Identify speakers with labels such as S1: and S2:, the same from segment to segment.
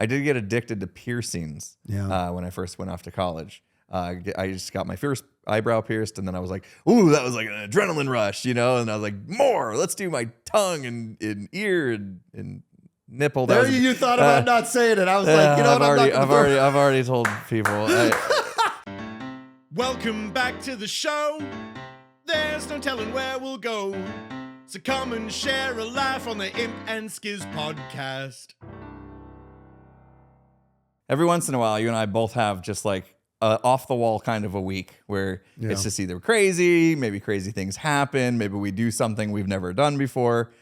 S1: I did get addicted to piercings when I first went off to college. I just got my first eyebrow pierced, and then I was like, ooh, that was like an adrenaline rush, and I was like, more, let's do my tongue and ear and nipple.
S2: There you thought about not saying it. I was like, you know what?
S1: I've already told people.
S3: Welcome back to the show. There's no telling where we'll go. So come and share a laugh on the Imp And Skizz podcast.
S1: Every once in a while, you and I both have just like off the wall kind of a week where it's just either crazy, maybe crazy things happen, maybe we do something we've never done before.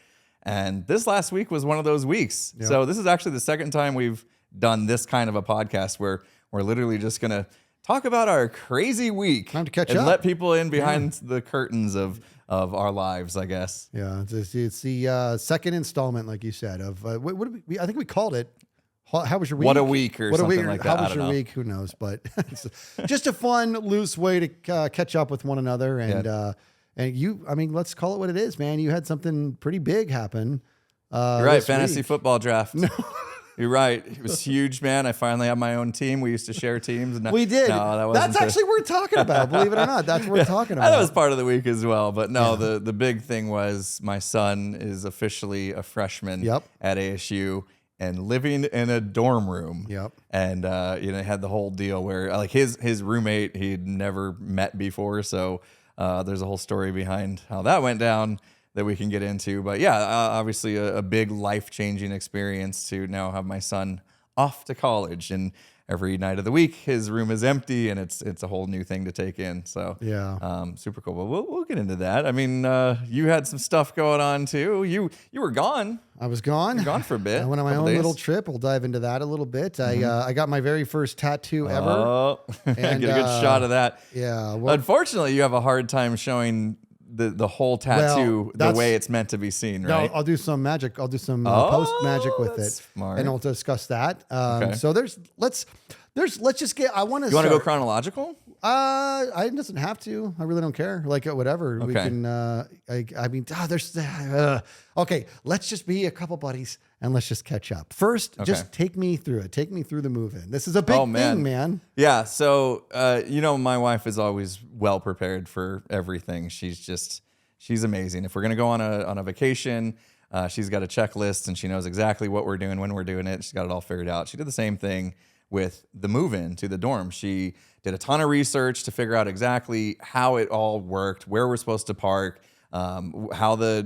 S1: And this last week was one of those weeks. Yeah. So this is actually the second time we've done this kind of a podcast where we're literally just going to talk about our crazy week.
S2: Time to catch
S1: and
S2: up.
S1: Let people in behind the curtains of our lives, I guess.
S2: Yeah, it's the second installment, like you said, of what did we, I think we called it. How was your week?
S1: What a week or something like that.
S2: How was your week? Who knows? But it's just a fun, loose way to catch up with one another. And and you, I mean, let's call it what it is, man. You had something pretty big happen.
S1: You're right. Fantasy football draft. No. You're right. It was huge, man. I finally have my own team. We used to share teams. And
S2: we did.
S1: No,
S2: that's actually worth talking about. Believe it or not, that's worth talking about.
S1: That was part of the week as well. But no, the big thing was my son is officially a freshman at ASU and living in a dorm room.
S2: Yep.
S1: And had the whole deal where like his roommate he'd never met before. So there's a whole story behind how that went down that we can get into. But yeah, obviously a big life-changing experience to now have my son off to college. And every night of the week, his room is empty, and it's a whole new thing to take in. So super cool. But we'll get into that. I mean, you had some stuff going on too. You were gone.
S2: I was gone.
S1: You were gone for a bit.
S2: I went on my own little trip. We'll dive into that a little bit. Mm-hmm. I got my very first tattoo ever.
S1: Oh, and, get a good shot of that.
S2: Yeah. Well,
S1: unfortunately, you have a hard time showing the whole tattoo the way it's meant to be seen, right?
S2: No, I'll do some magic. I'll do some post magic with it,
S1: smart.
S2: And I'll discuss that. Okay. So let's just get. I want to.
S1: You want to go chronological?
S2: It doesn't have to. I really don't care. Like whatever we can. Okay. Let's just be a couple buddies and let's just catch up. First, just take me through it. Take me through the move-in. This is a big thing, man.
S1: Yeah. So my wife is always well prepared for everything. She's amazing. If we're gonna go on a vacation, she's got a checklist and she knows exactly what we're doing, when we're doing it. She's got it all figured out. She did the same thing with the move-in to the dorm. She did a ton of research to figure out exactly how it all worked, where we're supposed to park, how the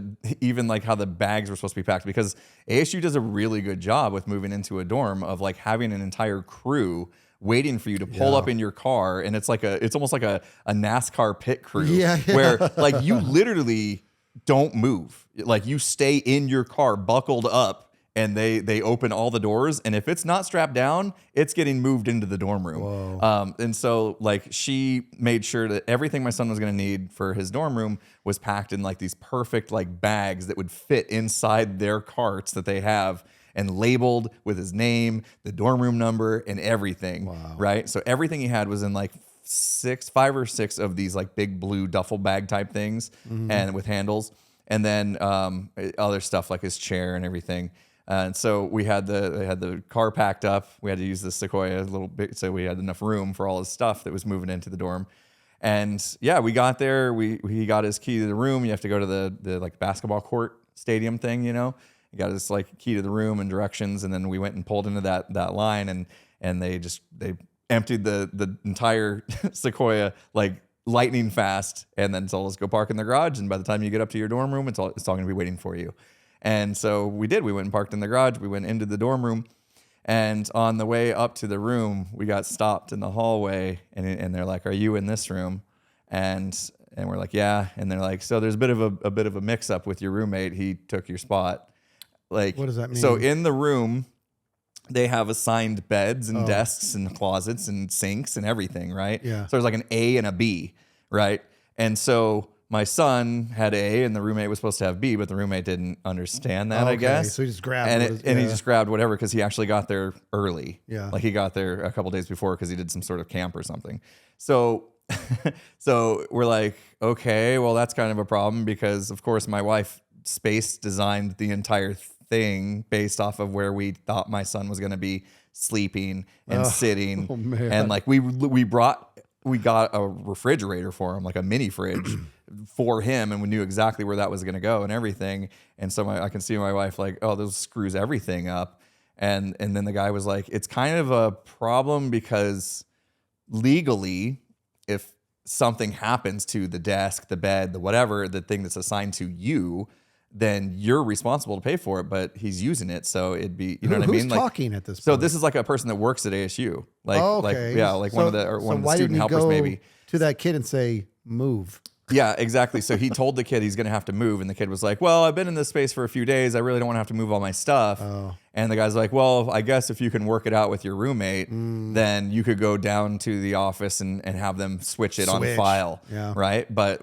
S1: bags were supposed to be packed, because ASU does a really good job with moving into a dorm of like having an entire crew waiting for you to pull up in your car. And it's almost like a NASCAR pit crew where like you literally don't move. Like you stay in your car buckled up, and they open all the doors, and if it's not strapped down, it's getting moved into the dorm room. And so like she made sure that everything my son was going to need for his dorm room was packed in like these perfect like bags that would fit inside their carts that they have, and labeled with his name, the dorm room number, and everything. Wow. Right? So everything he had was in like 5 or 6 of these like big blue duffel bag type things, and with handles, and then other stuff like his chair and everything. And so we had the car packed up. We had to use the Sequoia a little bit, so we had enough room for all his stuff that was moving into the dorm. And yeah, we got there. He got his key to the room. You have to go to the like basketball court stadium thing, He got his like key to the room and directions, and then we went and pulled into that line, and they emptied the entire Sequoia like lightning fast, and then told us go park in the garage. And by the time you get up to your dorm room, it's all going to be waiting for you. And so we did. We went and parked in the garage. We went into the dorm room. And on the way up to the room, we got stopped in the hallway. And they're like, "Are you in this room?" And we're like, "Yeah." And they're like, "So there's a bit of a mix up with your roommate. He took your spot." Like,
S2: what does that mean?
S1: So in the room, they have assigned beds and desks and closets and sinks and everything, right?
S2: Yeah.
S1: So there's like an A and a B, right? And so my son had A, and the roommate was supposed to have B, but the roommate didn't understand that, I guess.
S2: So he just grabbed
S1: he just grabbed whatever, because he actually got there early.
S2: Yeah.
S1: Like he got there a couple days before because he did some sort of camp or something. So we're like, okay, well, that's kind of a problem, because of course my wife space designed the entire thing based off of where we thought my son was going to be sleeping and sitting.
S2: Oh, man.
S1: And like we got a refrigerator for him, like a mini fridge for him, and we knew exactly where that was going to go and everything. And so I can see my wife like, oh, this screws everything up. And then the guy was like, it's kind of a problem because legally, if something happens to the desk, the bed, the whatever, the thing that's assigned to you, then you're responsible to pay for it, but he's using it. So it'd be, you know what I mean?
S2: Who's talking at this point?
S1: So this is like a person that works at ASU. Like, one of the student helpers maybe.
S2: To that kid and say, move.
S1: Yeah, exactly. So he told the kid he's going to have to move. And the kid was like, well, I've been in this space for a few days. I really don't want to have to move all my stuff.
S2: Oh.
S1: And the guy's like, well, I guess if you can work it out with your roommate, then you could go down to the office and have them switch it on file.
S2: Yeah.
S1: Right. But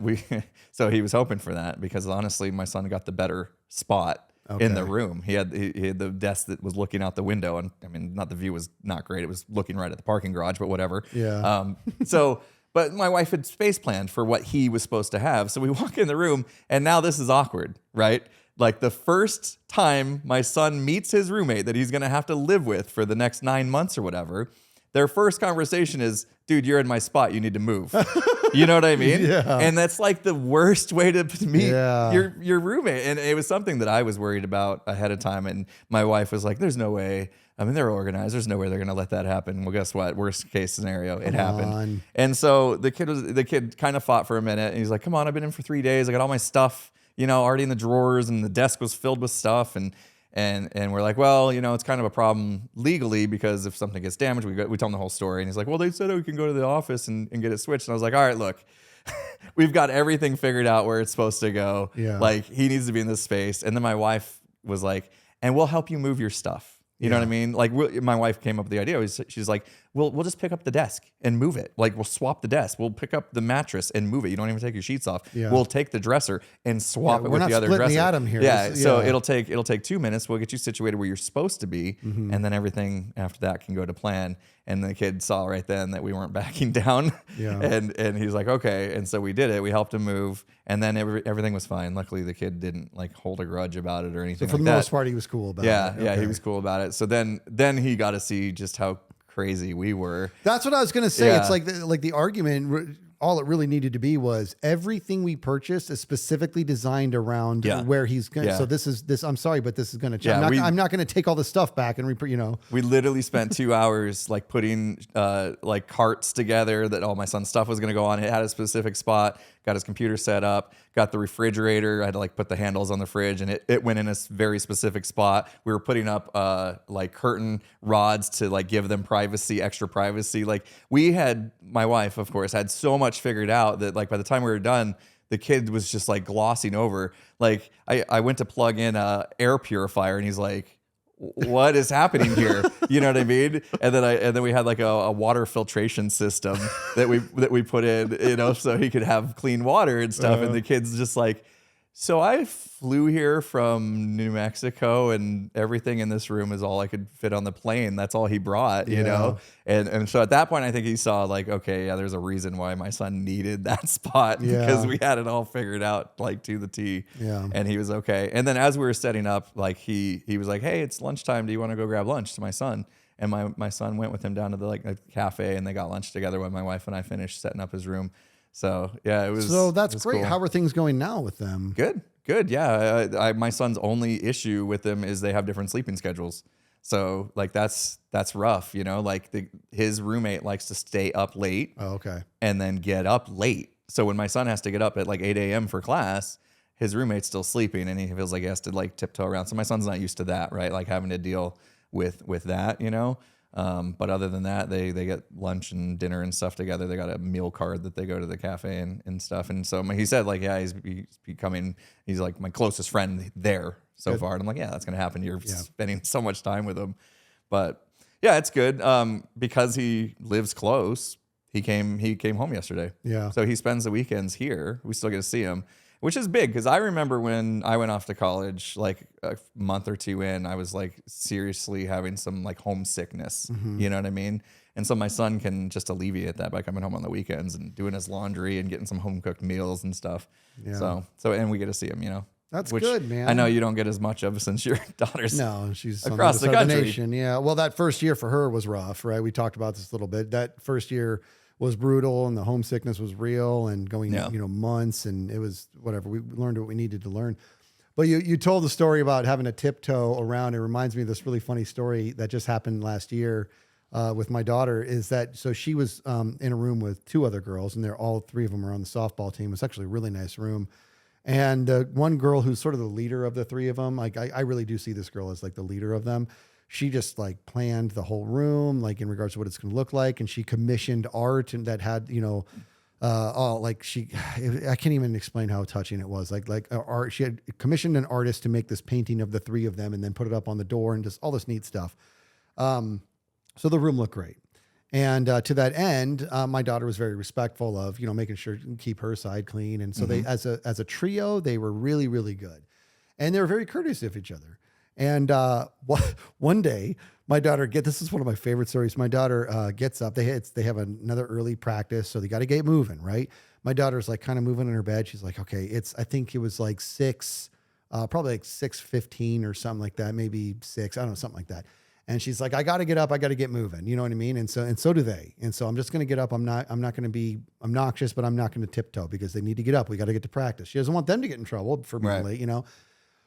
S1: so he was hoping for that because honestly, my son got the better spot in the room. He had the desk that was looking out the window. And I mean, not the view was not great. It was looking right at the parking garage, but whatever.
S2: Yeah.
S1: But my wife had space planned for what he was supposed to have. So we walk in the room and now this is awkward, right? Like the first time my son meets his roommate that he's going to have to live with for the next 9 months or whatever, their first conversation is, dude, you're in my spot. You need to move. You know what I mean?
S2: Yeah.
S1: And that's like the worst way to meet
S2: Yeah.
S1: your roommate. And it was something that I was worried about ahead of time. And my wife was like, there's no way. I mean, they're organized. There's no way they're going to let that happen. Well, guess what? Worst case scenario, it happened.
S2: on.
S1: And so the kid kind of fought for a minute. And he's like, come on, I've been in for 3 days. I got all my stuff, already in the drawers, and the desk was filled with stuff. And we're like, well, it's kind of a problem legally because if something gets damaged, we tell him the whole story. And he's like, well, they said we can go to the office and get it switched. And I was like, all right, look, we've got everything figured out where it's supposed to go.
S2: Yeah.
S1: Like he needs to be in this space. And then my wife was like, and we'll help you move your stuff. You know what I mean? Like my wife came up with the idea. She's like, we'll just pick up the desk and move it. Like we'll swap the desk. We'll pick up the mattress and move it. You don't even take your sheets off.
S2: Yeah.
S1: We'll take the dresser and swap it with the other dresser.
S2: We're not splitting the atom here.
S1: Yeah. So it'll take 2 minutes. We'll get you situated where you're supposed to be, and then everything after that can go to plan. And the kid saw right then that we weren't backing down.
S2: Yeah.
S1: And he's like, okay. And so we did it. We helped him move, and then everything was fine. Luckily, the kid didn't like hold a grudge about it or anything.
S2: So for the most part, he was cool about it.
S1: Yeah, he was cool about it. So then he got to see just how crazy we were.
S2: That's what I was going to say.
S1: Yeah.
S2: It's like the argument, all it really needed to be was everything we purchased is specifically designed around where he's going.
S1: Yeah.
S2: So this, I'm sorry, but this is going to change.
S1: Yeah,
S2: I'm not going to take all this stuff back and
S1: We literally spent 2 hours like putting like carts together that all my son's stuff was going to go on. It had a specific spot, got his computer set up, got the refrigerator. I had to like put the handles on the fridge, and it went in a very specific spot. We were putting up like curtain rods to like give them extra privacy. Like my wife, of course, had so much figured out that like by the time we were done, the kid was just like glossing over. Like I went to plug in a air purifier, and he's like, what is happening here? You know what I mean? And then we had like a water filtration system that we put in, so he could have clean water and stuff. And the kid's just like, so I flew here from New Mexico, and everything in this room is all I could fit on the plane. That's all he brought, you know? And so at that point, I think he saw like, okay, yeah, there's a reason why my son needed that spot because we had it all figured out like to the T.
S2: Yeah.
S1: And he was okay. And then as we were setting up, like he was like, hey, it's lunchtime. Do you want to go grab lunch to my son? And my son went with him down to the cafe, and they got lunch together when my wife and I finished setting up his room. So yeah, it was.
S2: So that's great.
S1: Cool.
S2: How are things going now with them?
S1: Good. Yeah, my son's only issue with them is they have different sleeping schedules. So like that's rough, Like his roommate likes to stay up late.
S2: Oh, okay.
S1: And then get up late. So when my son has to get up at like 8 a.m. for class, his roommate's still sleeping, and he feels like he has to like tiptoe around. So my son's not used to that, right? Like having to deal with that, But other than that, they get lunch and dinner and stuff together. They got a meal card that they go to the cafe and stuff. And so he said like, yeah, he's becoming, he's like my closest friend there so far. And I'm like, yeah, that's going to happen. You're spending so much time with him. But yeah, it's good. Because he lives close. He came home yesterday.
S2: Yeah.
S1: So he spends the weekends here. We still get to see him, which is big because I remember when I went off to college, like a month or two in, I was like seriously having some like homesickness. You know what I mean? And so my son can just alleviate that by coming home on the weekends and doing his laundry and getting some home cooked meals and stuff. Yeah. So and we get to see him,
S2: That's
S1: which
S2: good, man.
S1: I know you don't get as much of since your daughter's
S2: she's
S1: across
S2: on
S1: the
S2: other side of
S1: country.
S2: nation. Yeah. Well, that first year for her was rough, right? We talked about this a little bit. That first year was brutal, and the homesickness was real, and going, months, and it was whatever. We learned what we needed to learn. But you told the story about having a tiptoe around. It reminds me of this really funny story that just happened last year with my daughter. Is that so? She was in a room with 2 other girls, and all 3 of them are on the softball team. It's actually a really nice room. And one girl who's sort of the leader of the 3 of them, like I really do see this girl as like the leader of them. She just like planned the whole room, like in regards to what it's going to look like, and she commissioned art and that had I can't even explain how touching it was. Like art. She had commissioned an artist to make this painting of the 3 of them and then put it up on the door and just all this neat stuff. So the room looked great. And to that end, my daughter was very respectful of, making sure to keep her side clean. And so they, as a trio, they were really, really good. And they were very courteous of each other. And one day, my daughter this is one of my favorite stories. My daughter gets up. They have another early practice, so they got to get moving, right? My daughter's like kind of moving in her bed. She's like, okay, I think it was like 6, probably like 6:15 or something like that, maybe 6, I don't know, something like that. And she's like, I got to get up. I got to get moving. You know what I mean? And so do they. And so I'm just going to get up. I'm not going to be obnoxious, but I'm not going to tiptoe because they need to get up. We got to get to practice. She doesn't want them to get in trouble for being late,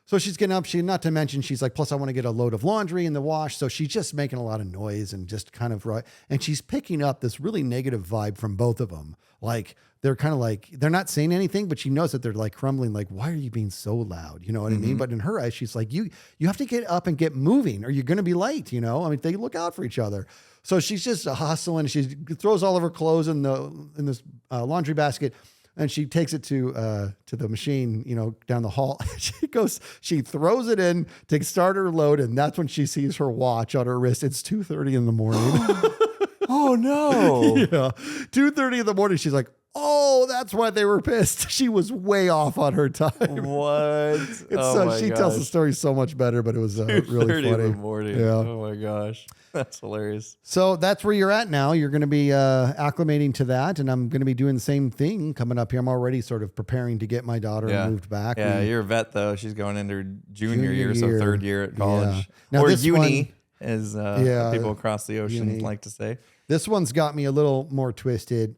S2: So she's getting up. Not to mention, she's like, plus I want to get a load of laundry in the wash. So she's just making a lot of noise and just kind of right. And she's picking up this really negative vibe from both of them. Like they're kind of like, they're not saying anything, but she knows that they're like crumbling. Like, why are you being so loud? You know what I mean? But in her eyes, she's like, you have to get up and get moving or you're going to be late. I mean, they look out for each other. So she's just hustling. She throws all of her clothes in this laundry basket. And she takes it to the machine, down the hall. She throws it in to start her load. And that's when she sees her watch on her wrist. It's 2:30 in the morning.
S1: Oh no.
S2: Yeah. 2:30 in the morning. She's like, oh, that's why they were pissed. She was way off on her time.
S1: What?
S2: She tells the story so much better, but it was really funny.
S1: In the morning.
S2: Yeah.
S1: Oh my gosh. That's hilarious.
S2: So that's where you're at now. You're going to be acclimating to that. And I'm going to be doing the same thing coming up here. I'm already sort of preparing to get my daughter moved back.
S1: Yeah, you're a vet though. She's going into her junior year, so 3rd year at college.
S2: Yeah. Now
S1: or uni, as people across the ocean
S2: uni.
S1: like to say.
S2: This one's got me a little more twisted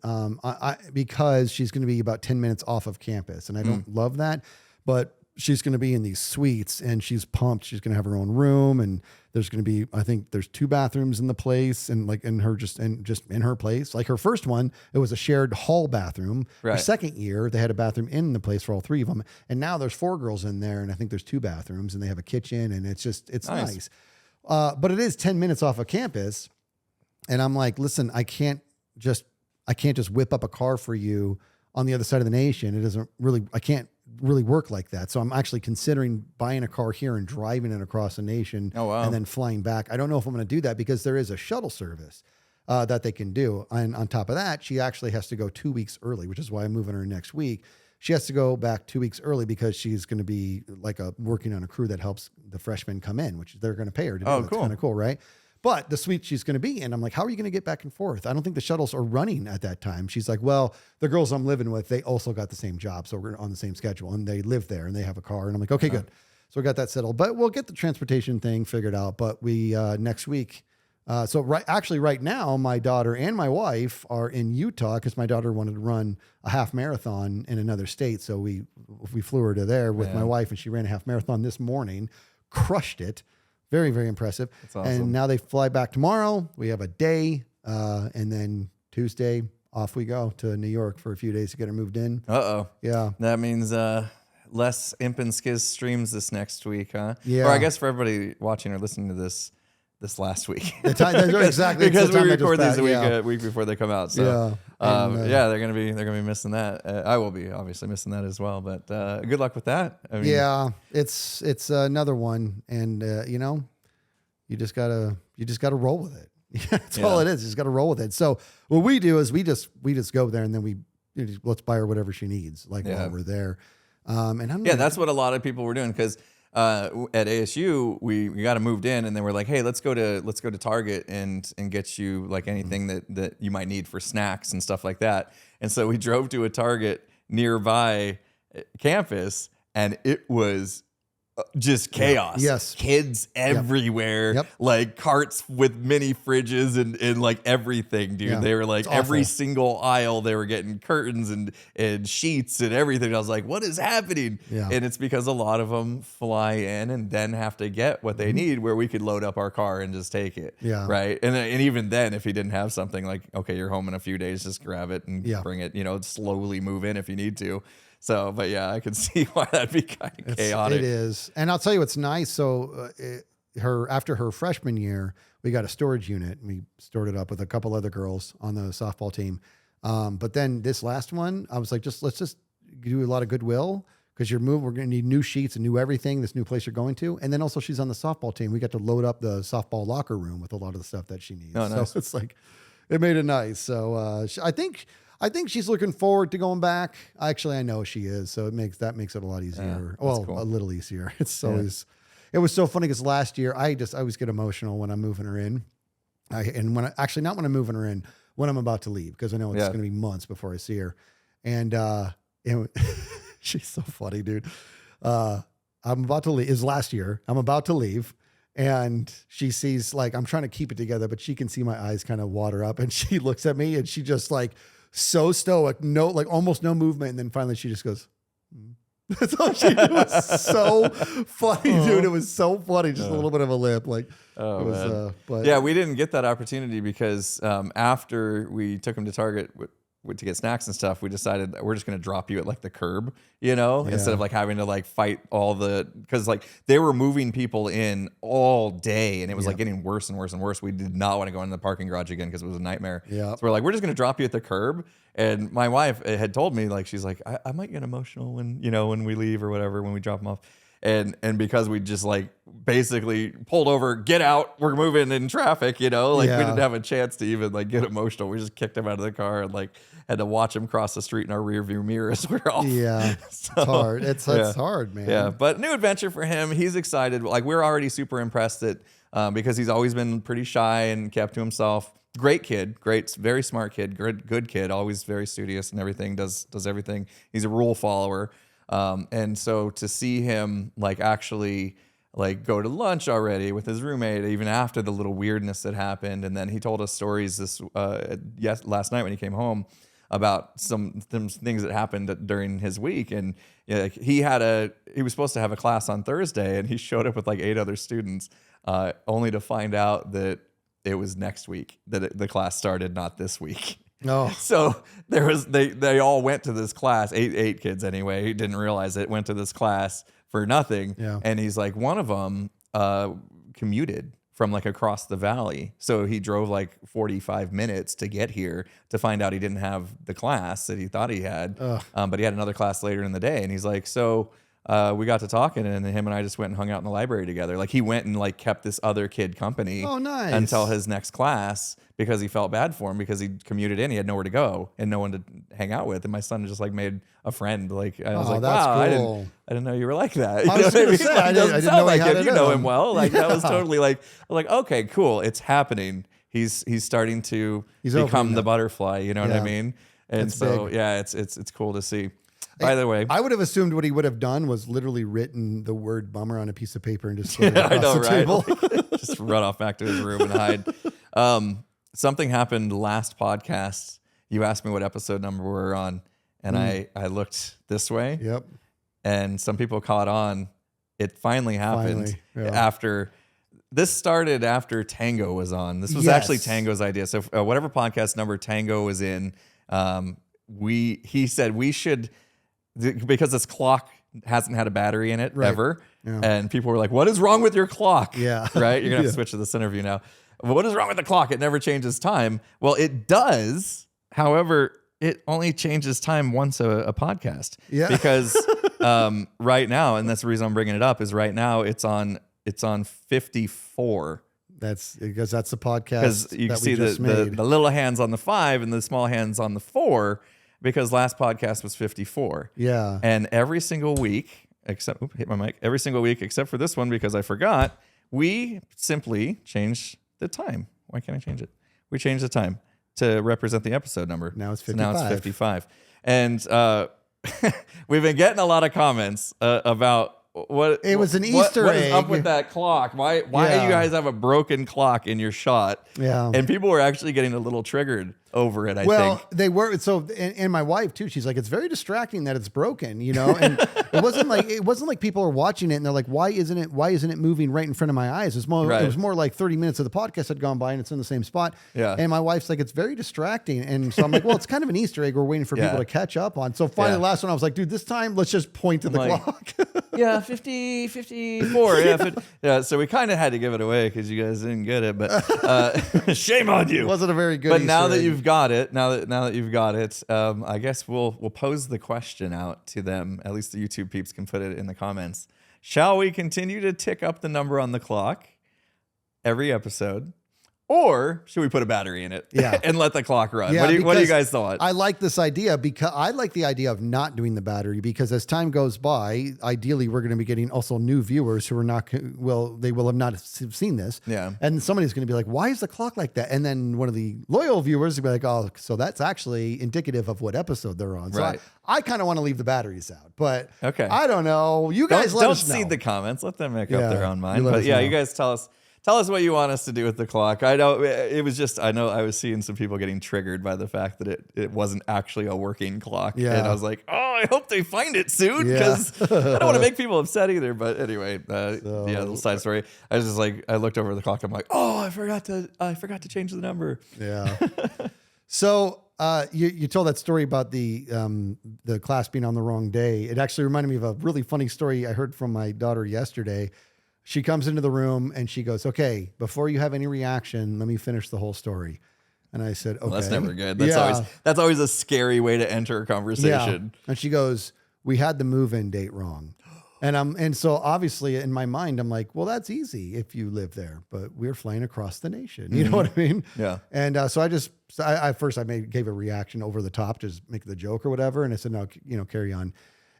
S2: because she's going to be about 10 minutes off of campus. And I don't love that, but she's going to be in these suites and she's pumped. She's going to have her own room. And there's going to be, I think there's 2 bathrooms in the place and like in her, just in her place. Like her first one, it was a shared hall bathroom. Right. Her second year, they had a bathroom in the place for all 3 of them. And now there's 4 girls in there. And I think there's 2 bathrooms and they have a kitchen and it's nice. But it is 10 minutes off of campus. And I'm like, listen, I can't just whip up a car for you on the other side of the nation. I can't really work like that. So I'm actually considering buying a car here and driving it across the nation and then flying back. I don't know if I'm going to do that because there is a shuttle service that they can do. And on top of that, she actually has to go 2 weeks early, which is why I'm moving her next week. She has to go back 2 weeks early because she's going to be like working on a crew that helps the freshmen come in, which they're going to pay her to do. It's kind of cool, right? But the suite she's going to be in, I'm like, how are you going to get back and forth? I don't think the shuttles are running at that time. She's like, well, the girls I'm living with, they also got the same job. So we're on the same schedule and they live there and they have a car. And I'm like, okay, good. So we got that settled, but we'll get the transportation thing figured out. But we, next week, right now, my daughter and my wife are in Utah because my daughter wanted to run a half marathon in another state. So we flew her to there with my wife and she ran a half marathon this morning, crushed it. Very, very impressive. That's awesome. And now they fly back tomorrow. We have a day. And then Tuesday, off we go to New York for a few days to get her moved in.
S1: Uh-oh.
S2: Yeah.
S1: That means less Imp and Skizz streams this next week, huh?
S2: Yeah.
S1: Or I guess for everybody watching or listening to this last week.
S2: Exactly.
S1: Because we record these a week before they come out. So they're gonna be missing that. I will be obviously missing that as well. But good luck with that. I mean,
S2: it's another one, and you just gotta roll with it. That's all it is. You just gotta roll with it. So what we do is we just go there and then let's buy her whatever she needs while we're there.
S1: That's what a lot of people were doing because. At ASU, we got moved in, and then we're like, "Hey, let's go to Target and get you like anything that you might need for snacks and stuff like that." And so we drove to a Target nearby campus, and it was just chaos.
S2: Yes.
S1: Kids everywhere.
S2: Yep.
S1: Like carts with mini fridges and like everything, dude.
S2: Yeah.
S1: They were like
S2: It's
S1: every
S2: awful.
S1: single aisle, they were getting curtains and sheets and everything. I was like, what is happening?
S2: Yeah.
S1: And it's because a lot of them fly in and then have to get what they need where we could load up our car and just take it.
S2: Yeah.
S1: Right. And even then, if he didn't have something like, okay, you're home in a few days, just grab it and bring it, slowly move in if you need to. So, but yeah, I can see why that'd be kind of chaotic.
S2: It is. And I'll tell you what's nice. So after her freshman year, we got a storage unit and we stored it up with a couple other girls on the softball team. But then this last one, I was like, let's just do a lot of goodwill because we're going to need new sheets and new everything, this new place you're going to. And then also she's on the softball team. We got to load up the softball locker room with a lot of the stuff that she needs.
S1: Oh, nice.
S2: So it's like, it made it nice. So I think she's looking forward to going back. Actually, I know she is. So that makes it a lot easier.
S1: Yeah,
S2: well,
S1: cool.
S2: a little easier. It's always, it was so funny because last year I always get emotional when I'm moving her in. Not when I'm moving her in, when I'm about to leave, because I know it's going to be months before I see her. And she's so funny, dude. I'm about to leave. It was last year. I'm about to leave. And she sees, like, I'm trying to keep it together, but she can see my eyes kind of water up. And she looks at me and she just like, so stoic, no, like almost no movement. And then finally she just goes, That's all she did. It was so funny, dude. It was so funny. Just a little bit of a lip. Like,
S1: Oh,
S2: it was,
S1: man.
S2: but
S1: Yeah, we didn't get that opportunity because after we took him to Target to get snacks and stuff, we decided that we're just going to drop you at like the curb, instead of like having to like fight because like they were moving people in all day and it was like getting worse and worse and worse. We did not want to go in the parking garage again because it was a nightmare.
S2: Yeah.
S1: So we're like, we're just going to drop you at the curb. And my wife had told me, like, she's like, I might get emotional when we leave or whatever, when we drop them off. And because we just like basically pulled over, get out, we're moving in traffic, we didn't have a chance to even like get emotional. We just kicked him out of the car and like had to watch him cross the street in our rear view mirror as we're off.
S2: yeah,
S1: So,
S2: it's hard. It's hard, man.
S1: yeah, but new adventure for him. He's excited. Like we're already super impressed that because he's always been pretty shy and kept to himself. Great kid, very smart kid, good kid, always very studious and everything, does everything. He's a rule follower. And so to see him like actually like go to lunch already with his roommate, even after the little weirdness that happened. And then he told us stories last night when he came home about some things that happened during his week. And he was supposed to have a class on Thursday and he showed up with like 8 other students, only to find out that it was next week that the class started, not this week.
S2: Oh,
S1: So they all went to this class, eight kids anyway. He didn't realize it, went to this class for nothing.
S2: Yeah.
S1: And he's like, one of them commuted from like across the valley. So he drove like 45 minutes to get here to find out he didn't have the class that he thought he had. But he had another class later in the day. And he's like, so we got to talking and him and I just went and hung out in the library together. Like he went and like kept this other kid company
S2: nice.
S1: until his next class because he felt bad for him because he commuted in. He had nowhere to go and no one to hang out with. And my son just like made a friend. Like I was like,
S2: that's
S1: wow,
S2: cool.
S1: I didn't know you were like that. You
S2: I was
S1: know what
S2: gonna say, I
S1: Doesn't
S2: didn't
S1: sound
S2: know he
S1: like
S2: had
S1: him.
S2: it
S1: You know
S2: in
S1: him
S2: him.
S1: well. Like that was
S2: Yeah.
S1: totally like okay, cool. It's happening. He's starting to
S2: He's
S1: become
S2: opening
S1: the
S2: up.
S1: butterfly. You know what I
S2: Yeah.
S1: mean? And
S2: It's
S1: so
S2: big.
S1: yeah, it's cool to see. By the way,
S2: I would have assumed what he would have done was literally written the word bummer on a piece of paper and just thrown it
S1: yeah, I
S2: across
S1: know,
S2: the
S1: right?
S2: table.
S1: Just run off back to his room and hide. Something happened last podcast. You asked me what episode number we were on, and I looked this way,
S2: Yep.
S1: and some people caught on. It finally happened
S2: Finally, yeah.
S1: after. This started after Tango was on. This was
S2: Yes.
S1: actually Tango's idea. So whatever podcast number Tango was in, he said we should, because this clock hasn't had a battery in it
S2: Right.
S1: ever.
S2: Yeah.
S1: And people were like, what is wrong with your clock?
S2: Yeah.
S1: Right? You're going to have
S2: Yeah.
S1: to switch to the center view now. What is wrong with the clock? It never changes time. Well, it does. However, it only changes time once a podcast.
S2: Yeah.
S1: Because right now, and that's the reason I'm bringing it up, is right now it's on 54.
S2: That's because that's the podcast
S1: Because you
S2: that
S1: see
S2: we just
S1: the
S2: made.
S1: little hands on the 5 and the small hands on the 4, because last podcast was 54.
S2: Yeah.
S1: And every single week, hit my mic, every single week except for this one because I forgot, we simply change the time. Why can't I change it? We change the time to represent the episode number.
S2: Now it's
S1: So now it's
S2: 55.
S1: 55. And we've been getting a lot of comments about what
S2: It was an Easter
S1: what is
S2: egg.
S1: up with that clock? Why do
S2: Yeah.
S1: you guys have a broken clock in your shot?
S2: Yeah.
S1: And people were actually getting a little triggered over it, I
S2: Well,
S1: think.
S2: they were. So, and my wife too, she's like, it's very distracting that it's broken, you know? And it wasn't like people are watching it and they're like, why isn't it moving right in front of my eyes? It was more like 30 minutes of the podcast had gone by and it's in the same spot.
S1: Yeah.
S2: And my wife's like, it's very distracting. And so I'm like, well, it's kind of an Easter egg we're waiting for people to catch up on. So finally, the last one, I was like, dude, this time let's just point to the clock.
S1: Yeah, 50, 54. Yeah, so we kind of had to give it away because you guys didn't get it, but shame on you.
S2: It wasn't a very good
S1: But
S2: Easter
S1: now that
S2: egg.
S1: you've got it, now that you've got it, I guess we'll pose the question out to them. At least the YouTube peeps can put it in the comments. Shall we continue to tick up the number on the clock every episode? Or should we put a battery in it and let the clock run?
S2: Yeah,
S1: What do you
S2: because
S1: guys thought?
S2: I like this idea because I like the idea of not doing the battery because as time goes by, ideally we're going to be getting also new viewers who are not they will have not seen this.
S1: Yeah.
S2: And somebody's going to be like, why is the clock like that? And then one of the loyal viewers will be like, oh, so that's actually indicative of what episode they're on. So
S1: Right.
S2: I kind of want to leave the batteries out, but
S1: Okay.
S2: I don't know. You guys let
S1: don't
S2: us know.
S1: see the comments. Let them make
S2: Yeah,
S1: up their own
S2: you
S1: mind.
S2: let
S1: But
S2: us
S1: yeah,
S2: know.
S1: you guys tell us what you want us to do with the clock. I know it was just, I know I was seeing some people getting triggered by the fact that it wasn't actually a working clock.
S2: Yeah.
S1: And I was like, oh, I hope they find it soon
S2: Yeah.
S1: because I don't want to make people upset either. But anyway, little side story. I was just like, I looked over the clock. I'm like, oh, I forgot to change the number.
S2: Yeah. So you told that story about the class being on the wrong day. It actually reminded me of a really funny story I heard from my daughter yesterday. She comes into the room and she goes, okay, before you have any reaction, let me finish the whole story. And I said, okay.
S1: Well, that's never good. That's always a scary way to enter a conversation.
S2: Yeah. And she goes, we had the move-in date wrong. And so obviously in my mind, I'm like, well, that's easy if you live there, but we're flying across the nation. You know what I mean?
S1: Yeah.
S2: And so I first gave a reaction over the top to just make the joke or whatever. And I said, no, carry on.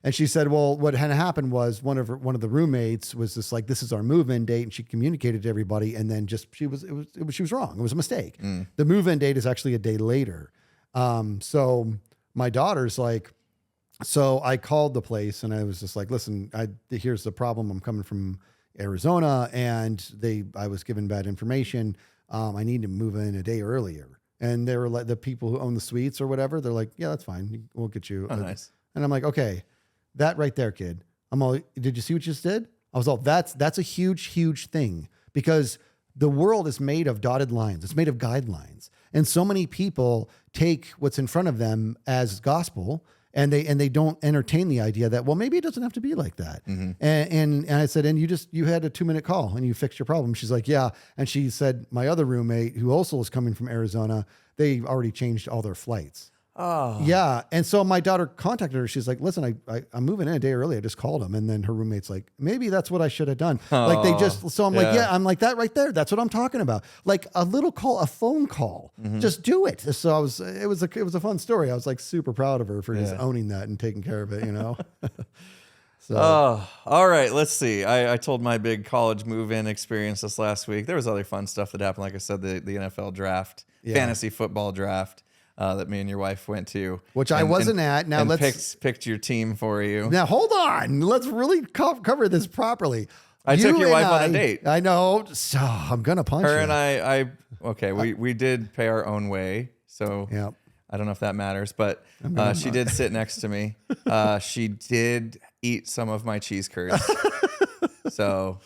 S2: And she said, well, what had happened was one of the roommates was just like, this is our move-in date. And she communicated to everybody. And then she was wrong. It was a mistake. The move-in date is actually a day later. So my daughter's like, so I called the place and I was just like, listen, here's the problem. I'm coming from Arizona and I was given bad information. I need to move in a day earlier. And they were like, the people who own the suites or whatever, they're like, yeah, that's fine. We'll get you.
S1: Oh, nice.
S2: And I'm like, okay, that right there, kid. I'm all, did you see what you just did? I was all, that's a huge, huge thing because the world is made of dotted lines. It's made of guidelines. And so many people take what's in front of them as gospel and they don't entertain the idea that, well, maybe it doesn't have to be like that. Mm-hmm. And I said, and you had a 2-minute call and you fixed your problem. She's like, yeah. And she said, my other roommate who also is coming from Arizona, they already changed all their flights.
S1: Oh.
S2: Yeah. And so my daughter contacted her. She's like, listen, I'm moving in a day early. I just called him. And then her roommate's like, maybe that's what I should have done. Like I'm like, yeah, I'm like that right there. That's what I'm talking about. Like a little call, a phone call, just do it. So it was a fun story. I was like super proud of her for just owning that and taking care of it, So.
S1: Oh, all right. Let's see. I told my big college move-in experience this last week. There was other fun stuff that happened. Like I said, the NFL draft, fantasy football draft. That me and your wife went to,
S2: which I wasn't at. Now let's
S1: picked your team for you.
S2: Now hold on, let's really cover this properly.
S1: I took your wife on a date.
S2: I know, so I'm gonna punch
S1: her.
S2: you.
S1: And we did pay our own way, so
S2: yep.
S1: I don't know if that matters, but she did sit next to me. She did eat some of my cheese curds, so.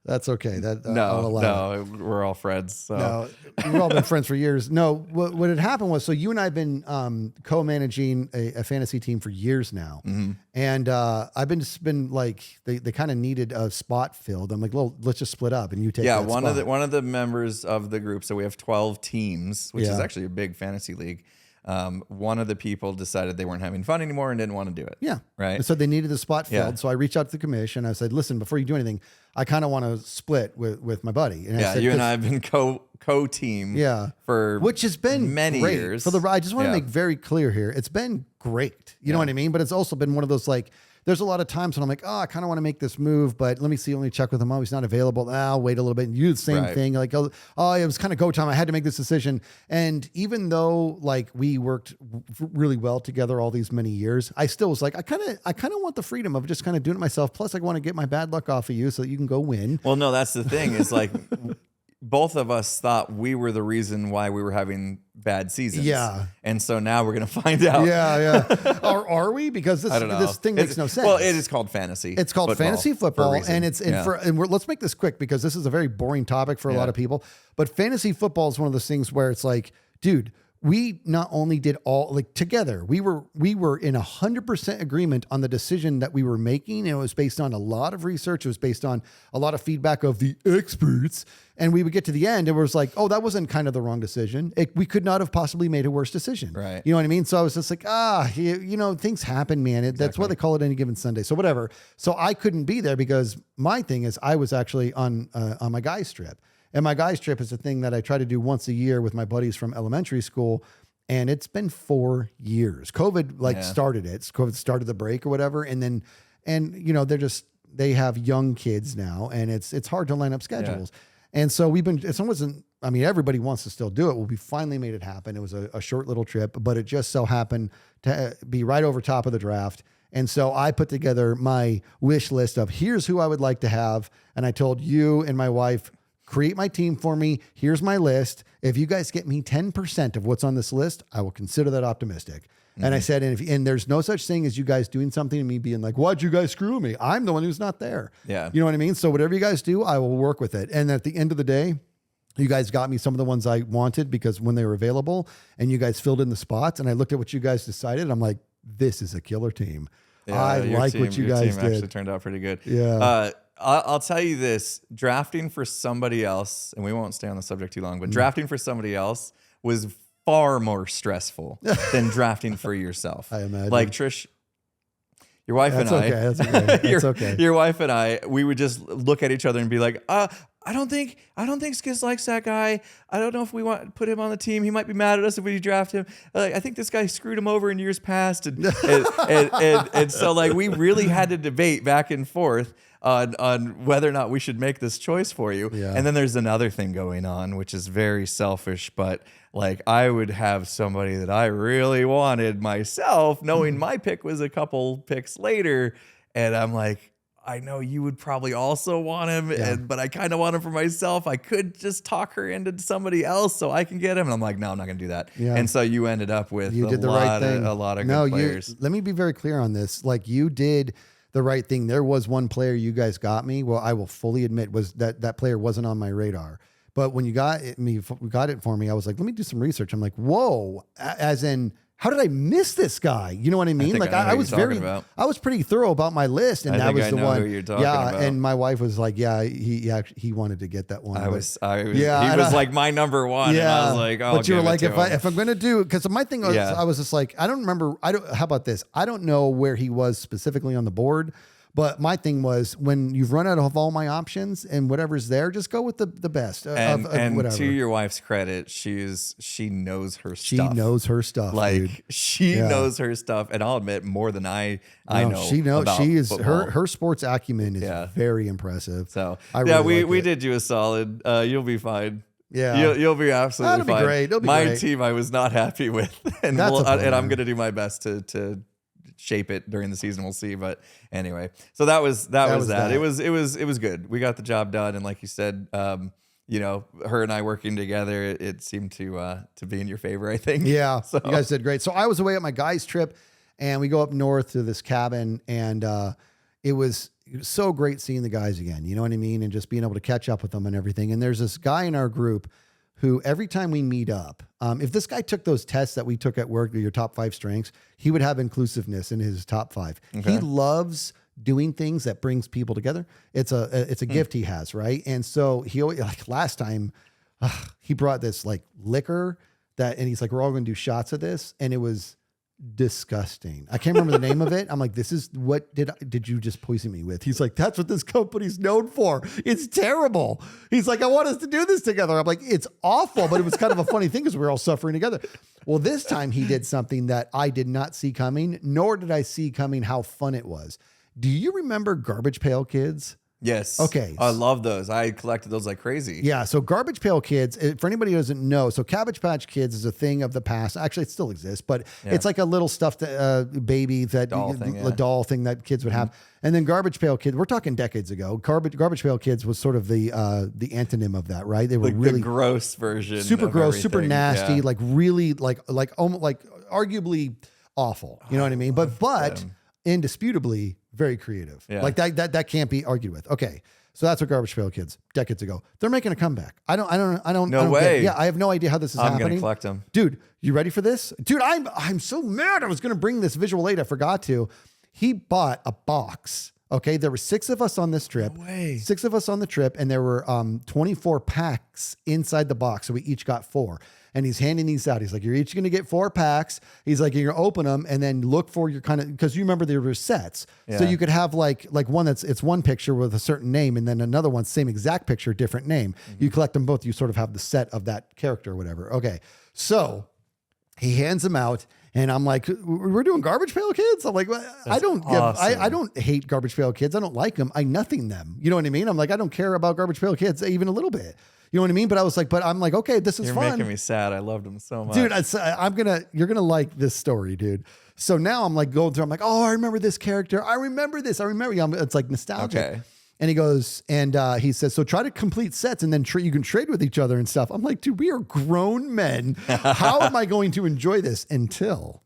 S2: That's okay.
S1: No, we're all friends. So.
S2: No, we've all been friends for years. No, what had happened was, so you and I have been co-managing a fantasy team for years now. Mm-hmm. And I've been like, they kind of needed a spot filled. I'm like, well, let's just split up and you take that
S1: one
S2: spot.
S1: one of the members of the group, so we have 12 teams, which is actually a big fantasy league. One of the people decided they weren't having fun anymore and didn't want to do it.
S2: Yeah.
S1: Right.
S2: And so they needed the spot filled.
S1: Yeah.
S2: So I reached out to the commission. I said, listen, before you do anything, I kind of want to split with my buddy. And I said,
S1: you and I have been co-team for
S2: which has been
S1: many
S2: great.
S1: years.
S2: I just want to make very clear here. It's been great. You know what I mean? But it's also been one of those, like, there's a lot of times when I'm like, oh, I kind of want to make this move, but let me check with him. Oh, he's not available. I'll wait a little bit. And you do the same thing. Like, oh, it was kind of go time. I had to make this decision. And even though like we worked really well together all these many years, I still was like, I kind of want the freedom of just kind of doing it myself. Plus I want to get my bad luck off of you so that you can go win.
S1: Well, no, that's the thing is like both of us thought we were the reason why we were having bad seasons.
S2: Yeah.
S1: And so now we're going to find out.
S2: Yeah. Are we? Because this thing makes no sense.
S1: Well, it is called fantasy.
S2: It's called fantasy football. And let's make this quick because this is a very boring topic for a lot of people. But fantasy football is one of those things where it's like, dude, we not only did all like together, we were in 100% agreement on the decision that we were making. And it was based on a lot of research. It was based on a lot of feedback of the experts. And we would get to the end and it was like, oh, that wasn't kind of the wrong decision. We could not have possibly made a worse decision.
S1: Right.
S2: You know what I mean? So I was just like, things happen, man. That's why they call it Any Given Sunday. So whatever. So I couldn't be there because my thing is I was actually on my guys trip. And my guys trip is a thing that I try to do once a year with my buddies from elementary school. And it's been 4 years. COVID started it. COVID started the break or whatever. And they have young kids now and it's hard to line up schedules. Yeah. And so everybody wants to still do it. Well, we finally made it happen. It was a short little trip, but it just so happened to be right over top of the draft. And so I put together my wish list of here's who I would like to have. And I told you and my wife, create my team for me. Here's my list. If you guys get me 10% of what's on this list, I will consider that optimistic. Mm-hmm. And I said, and there's no such thing as you guys doing something and me being like, why'd you guys screw me? I'm the one who's not there.
S1: Yeah.
S2: You know what I mean? So whatever you guys do, I will work with it. And at the end of the day, you guys got me some of the ones I wanted because when they were available and you guys filled in the spots and I looked at what you guys decided, I'm like, this is a killer team.
S1: Yeah,
S2: I like what you guys did.
S1: Actually turned out pretty good.
S2: Yeah.
S1: I'll tell you this, drafting for somebody else, and we won't stay on the subject too long, but drafting for somebody else was far more stressful than drafting for yourself.
S2: I imagine.
S1: Like Trish, your wife and I.
S2: That's okay. That's okay.
S1: Your wife and I, we would just look at each other and be like, I don't think Skizz likes that guy. I don't know if we want to put him on the team. He might be mad at us if we draft him. I think this guy screwed him over in years past. And so like we really had to debate back and forth on whether or not we should make this choice for you.
S2: Yeah.
S1: And then there's another thing going on, which is very selfish, but like I would have somebody that I really wanted myself, knowing my pick was a couple picks later. And I'm like, I know you would probably also want him, but I kind of want him for myself. I could just talk her into somebody else so I can get him. And I'm like, no, I'm not going to do that. Yeah. And so you ended up with a lot of good players.
S2: Let me be very clear on this. Like you did the right thing. There was one player you guys got me. Well, I will fully admit was that player wasn't on my radar. But when you got it for me, I was like, let me do some research. I'm like, whoa, as in, how did I miss this guy? You know what I mean?
S1: I
S2: was pretty thorough about my list, and that was the one.
S1: Who you're talking about.
S2: And my wife was like, yeah, he wanted to get that one.
S1: He was like my number one. Yeah, and I was like, oh,
S2: but you were like, if I'm going to do, because my thing was, I was just like, I don't remember. How about this? I don't know where he was specifically on the board. But my thing was when you've run out of all my options and whatever's there, just go with the best.
S1: And
S2: whatever.
S1: To your wife's credit, she knows her stuff.
S2: She knows her stuff.
S1: Like
S2: dude.
S1: She knows her stuff, and I'll admit more than I know.
S2: She knows.
S1: About
S2: she is
S1: football.
S2: her sports acumen is very impressive.
S1: So
S2: we
S1: did you a solid. You'll be fine.
S2: Yeah,
S1: you'll be absolutely fine.
S2: Great. It'll be
S1: my
S2: great.
S1: team I was not happy with, and I'm going to do my best to shape it during the season. We'll see, but anyway, so that was that. It was good. We got the job done, and like you said, her and I working together, it seemed to be in your favor, I think.
S2: Yeah, so you guys did great. So I was away at my guys' trip, and we go up north to this cabin, and it was so great seeing the guys again. You know what I mean, and just being able to catch up with them and everything. And there's this guy in our group who every time we meet up, if this guy took those tests that we took at work, your top 5 strengths, he would have inclusiveness in his top 5. Okay. He loves doing things that brings people together. It's a gift he has, right? And so he always, like last time, he brought this like liquor and he's like, we're all going to do shots of this, and it was disgusting. I can't remember the name of it. I'm like, this is what did you just poison me with? He's like, that's what this company's known for. It's terrible. He's like, I want us to do this together. I'm like, it's awful, but it was kind of a funny thing because we were all suffering together. Well, this time he did something that I did not see coming, nor did I see coming how fun it was. Do you remember Garbage Pail Kids?
S1: Yes.
S2: Okay.
S1: I love those. I collected those like crazy.
S2: Yeah. So Garbage Pail Kids, for anybody who doesn't know, so Cabbage Patch Kids is a thing of the past. Actually, it still exists, but it's like a little stuffed baby a doll thing that kids would have. And then Garbage Pail Kids, we're talking decades ago. Garbage Pail Kids was sort of the antonym of that, right? They were
S1: like
S2: really
S1: the gross version.
S2: super
S1: of
S2: gross,
S1: everything.
S2: super nasty,
S1: Yeah.
S2: like really like almost like arguably awful. You know what I mean? But indisputably very creative.
S1: Yeah.
S2: Like that can't be argued with. Okay. So that's what Garbage Pail Kids decades ago. They're making a comeback. I don't
S1: No
S2: get
S1: way.
S2: it. Yeah, I have no idea how this is
S1: I'm
S2: happening.
S1: gonna collect them.
S2: Dude, you ready for this? Dude, I'm so mad. I was gonna bring this visual aid. I forgot to. He bought a box. Okay, there were 6 of us on this trip.
S1: No way.
S2: 6 of us on the trip, and there were 24 packs inside the box. So we each got 4. And he's handing these out. He's like, you're each going to get 4 packs. He's like, you're going to open them and then look for your kind of, because you remember there were sets. So
S1: Yeah.
S2: you could have like one it's one picture with a certain name and then another one, same exact picture, different name. You collect them both. You sort of have the set of that character or whatever. Okay. So he hands them out. And I'm like, we're doing Garbage Pail Kids? I'm like, I don't
S1: awesome.
S2: I don't hate Garbage Pail Kids. I don't like them. I nothing them. You know what I mean? I'm like, I don't care about Garbage Pail Kids even a little bit. You know what I mean? But I was like, I'm like, okay, this is
S1: You're
S2: fun.
S1: making me sad. I loved them so much.
S2: Dude, you're gonna like this story, dude. So now I'm like going through, I'm like, oh, I remember this character. I remember this. I remember. It's like nostalgia.
S1: Okay.
S2: And he goes, and he says, so try to complete sets and then you can trade with each other and stuff. I'm like, dude, we are grown men. How am I going to enjoy this until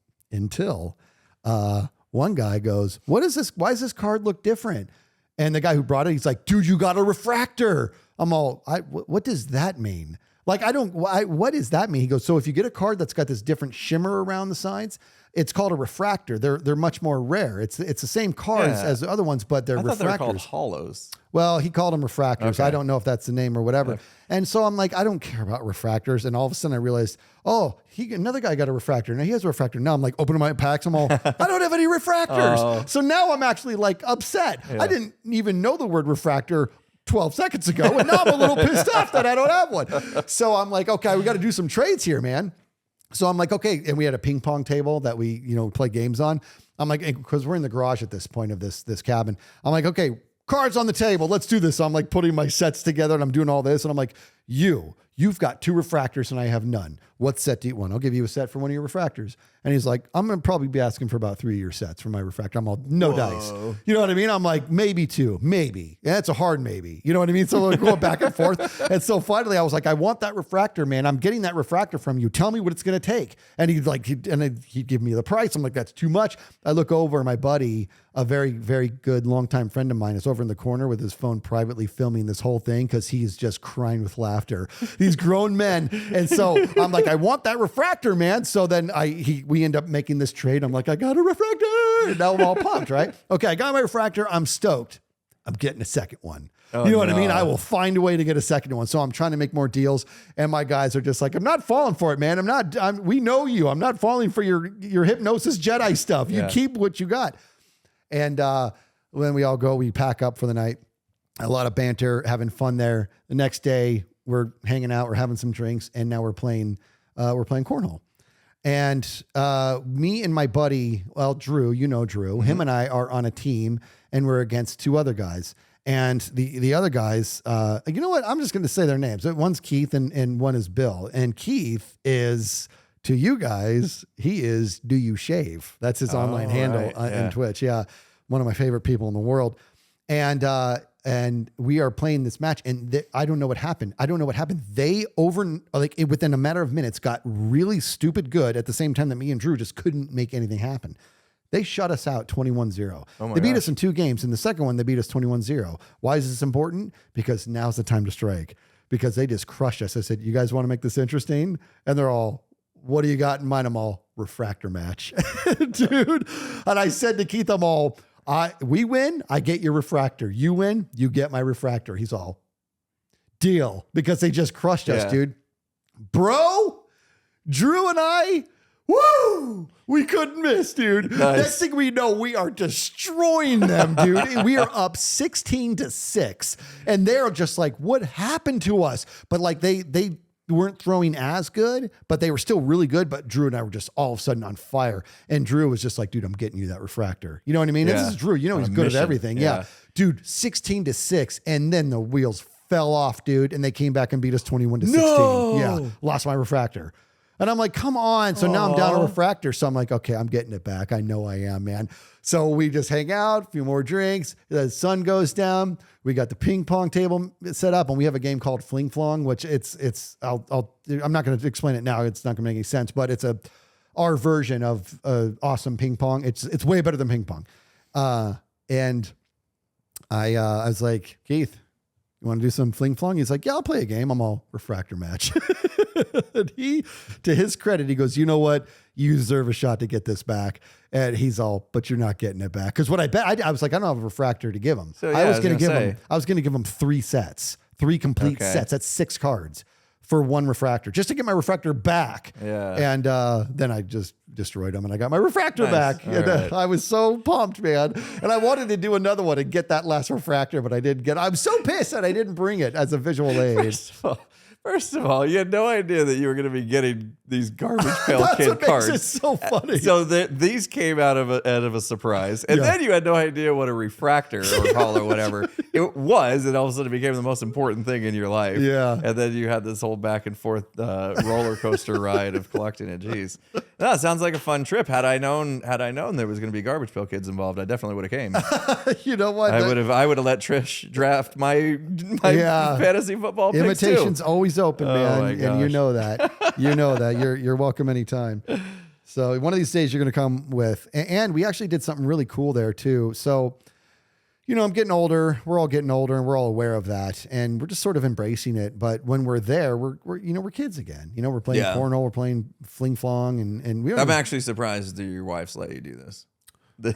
S2: one guy goes, what is this? Why does this card look different? And the guy who brought it, he's like, dude, you got a refractor. I'm all, what does that mean? Like, what does that mean? He goes, so if you get a card that's got this different shimmer around the sides, it's called a refractor. They're much more rare. It's the same cards as the other ones, but they're
S1: I thought they were
S2: refractors.
S1: called hollows.
S2: Well, he called them refractors.
S1: Okay.
S2: I don't know if that's the name or whatever. And so I'm like, I don't care about refractors. And all of a sudden I realized, another guy got a refractor. Now he has a refractor. Now I'm like opening my packs. I'm all, I don't have any refractors. So now I'm actually like upset. I didn't even know the word refractor 12 seconds ago. And now I'm a little pissed off that I don't have one. So I'm like, okay, we got to do some trades here, man. So I'm like, okay. And we had a ping pong table that we, play games on. I'm like, because we're in the garage at this point of this cabin. I'm like, okay, cards on the table. Let's do this. So I'm like putting my sets together and I'm doing all this. And I'm like, you've got 2 refractors and I have none. What set do you want? I'll give you a set for one of your refractors. And he's like, I'm going to probably be asking for about 3 of your sets for my refractor. I'm all, no dice. You know what I mean? I'm like, maybe 2, maybe. Yeah, it's a hard maybe. You know what I mean? So we're going back and forth. And so finally I was like, I want that refractor, man. I'm getting that refractor from you. Tell me what it's going to take. And he'd give me the price. I'm like, that's too much. I look over, my buddy, a very, very good longtime friend of mine, is over in the corner with his phone privately filming this whole thing because he's just crying with laughter. These grown men. And so I'm like, I want that refractor, man. So then we end up making this trade. I'm like, I got a refractor. And now I'm all pumped, right? Okay, I got my refractor. I'm stoked. I'm getting a second one.
S1: Oh,
S2: you know what I mean? I will find a way to get a second one. So I'm trying to make more deals. And my guys are just like, I'm not falling for it, man. We know you. I'm not falling for your hypnosis Jedi stuff. You keep what you got. And when we all go, we pack up for the night. A lot of banter, having fun there. The next day, we're hanging out, we're having some drinks, and now we're playing cornhole. And me and my buddy, Drew, Drew, him and I are on a team, and we're against 2 other guys. And the other guys, you know what? I'm just going to say their names. One's Keith and one is Bill. And Keith is, to you guys, he is Do You Shave? That's his online handle on Twitch. Yeah, one of my favorite people in the world. And we are playing this match, and I don't know what happened. They within a matter of minutes got really stupid good at the same time that me and Drew just couldn't make anything happen. They shut us out 21-0. They beat us in 2 games. In the second one, they beat us 21-0. Why is this important? Because now's the time to strike. Because they just crushed us. I said, you guys want to make this interesting? And they're all, what do you got in mind? I'm all, refractor match. Dude. And I said to Keith, I'm all, we win, I get your refractor. You win, you get my refractor. He's all, deal. Because they just crushed us, dude. Bro, Drew and I, woo, we couldn't miss, dude.
S1: Nice.
S2: Next thing we know, we are destroying them, dude. We are up 16-6. And they're just like, what happened to us? But like they weren't throwing as good, but they were still really good. But Drew and I were just all of a sudden on fire. And Drew was just like, dude, I'm getting you that refractor. You know what I mean?
S1: Yeah.
S2: This is Drew. You know,
S1: On
S2: he's
S1: a
S2: good
S1: mission.
S2: at everything.
S1: Yeah.
S2: Dude, 16-6. And then the wheels fell off, dude. And they came back and beat us 21-16.
S1: No!
S2: Yeah. Lost my refractor. And I'm like, come on. So now I'm down a refractor. So I'm like, okay, I'm getting it back. I know I am, man. So we just hang out, a few more drinks. The sun goes down. We got the ping pong table set up, and we have a game called Fling Flong, which I'm not going to explain it now. It's not going to make any sense, but it's our version of awesome ping pong. It's way better than ping pong. And I was like, Keith, you want to do some fling flong? He's like, yeah, I'll play a game. I'm all refractor match. And he, to his credit, he goes, you know what? You deserve a shot to get this back. And he's all, but you're not getting it back. Cause what I bet, I was like, I don't have a refractor to give him.
S1: So, yeah,
S2: I was going to give him 3 sets, 3 complete sets. That's 6 cards for 1 refractor, just to get my refractor back.
S1: Yeah.
S2: And then I just destroyed him and I got my refractor back.
S1: All
S2: And
S1: right.
S2: I was so pumped, man. And I wanted to do another one and get that last refractor, but I didn't get it. I'm so pissed that I didn't bring it as a visual aid.
S1: First of all, you had no idea that you were going to be getting these garbage pail
S2: That's
S1: kid
S2: what
S1: cards.
S2: makes it so funny.
S1: So these came out of a surprise, and then you had no idea what a refractor or hull or whatever it was, and all of a sudden it became the most important thing in your life.
S2: Yeah.
S1: And then you had this whole back and forth roller coaster ride of collecting it. Jeez, that sounds like a fun trip. Had I known there was going to be garbage pail kids involved, I definitely would have came.
S2: You know what?
S1: I would have let Trish draft my fantasy football picks too.
S2: Invitation's always open, man.
S1: my
S2: And you
S1: gosh.
S2: know that. You know that. You're welcome anytime. So one of these days you're going to come with, and we actually did something really cool there too. So, you know, I'm getting older. We're all getting older and we're all aware of that. And we're just sort of embracing it. But when we're there, we're kids again. You know, we're playing cornhole, we're playing fling flong, and we don't
S1: I'm actually surprised that your wife's let you do this.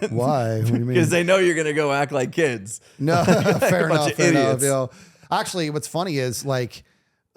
S2: Why? What do you mean?
S1: Because they know you're going to go act like kids.
S2: No, fair enough.
S1: of
S2: Fair enough.
S1: idiots.
S2: You know, actually, what's funny is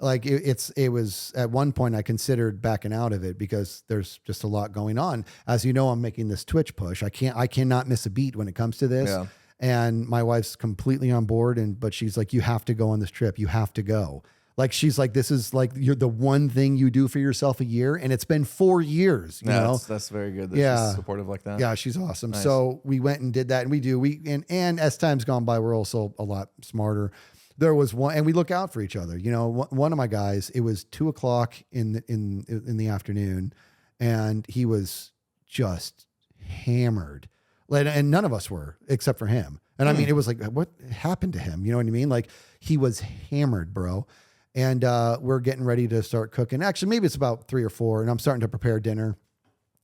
S2: it was at one point I considered backing out of it because there's just a lot going on. As you know, I'm making this Twitch push. I cannot miss a beat when it comes to this.
S1: Yeah.
S2: And my wife's completely on board, but she's like, you have to go on this trip. You have to go. Like, she's like, this is like, you're the one thing you do for yourself a year. And it's been 4 years, you know?
S1: That's very good that she's supportive like that.
S2: Yeah, she's awesome.
S1: Nice.
S2: So we went and did that, and and as time's gone by, we're also a lot smarter. There was one, and we look out for each other. You know, one of my guys, it was 2:00 in the afternoon, and he was just hammered. And none of us were, except for him. And I mean, it was like, what happened to him? You know what I mean? Like, he was hammered, bro. And we're getting ready to start cooking. Actually, maybe it's about 3 or 4, and I'm starting to prepare dinner.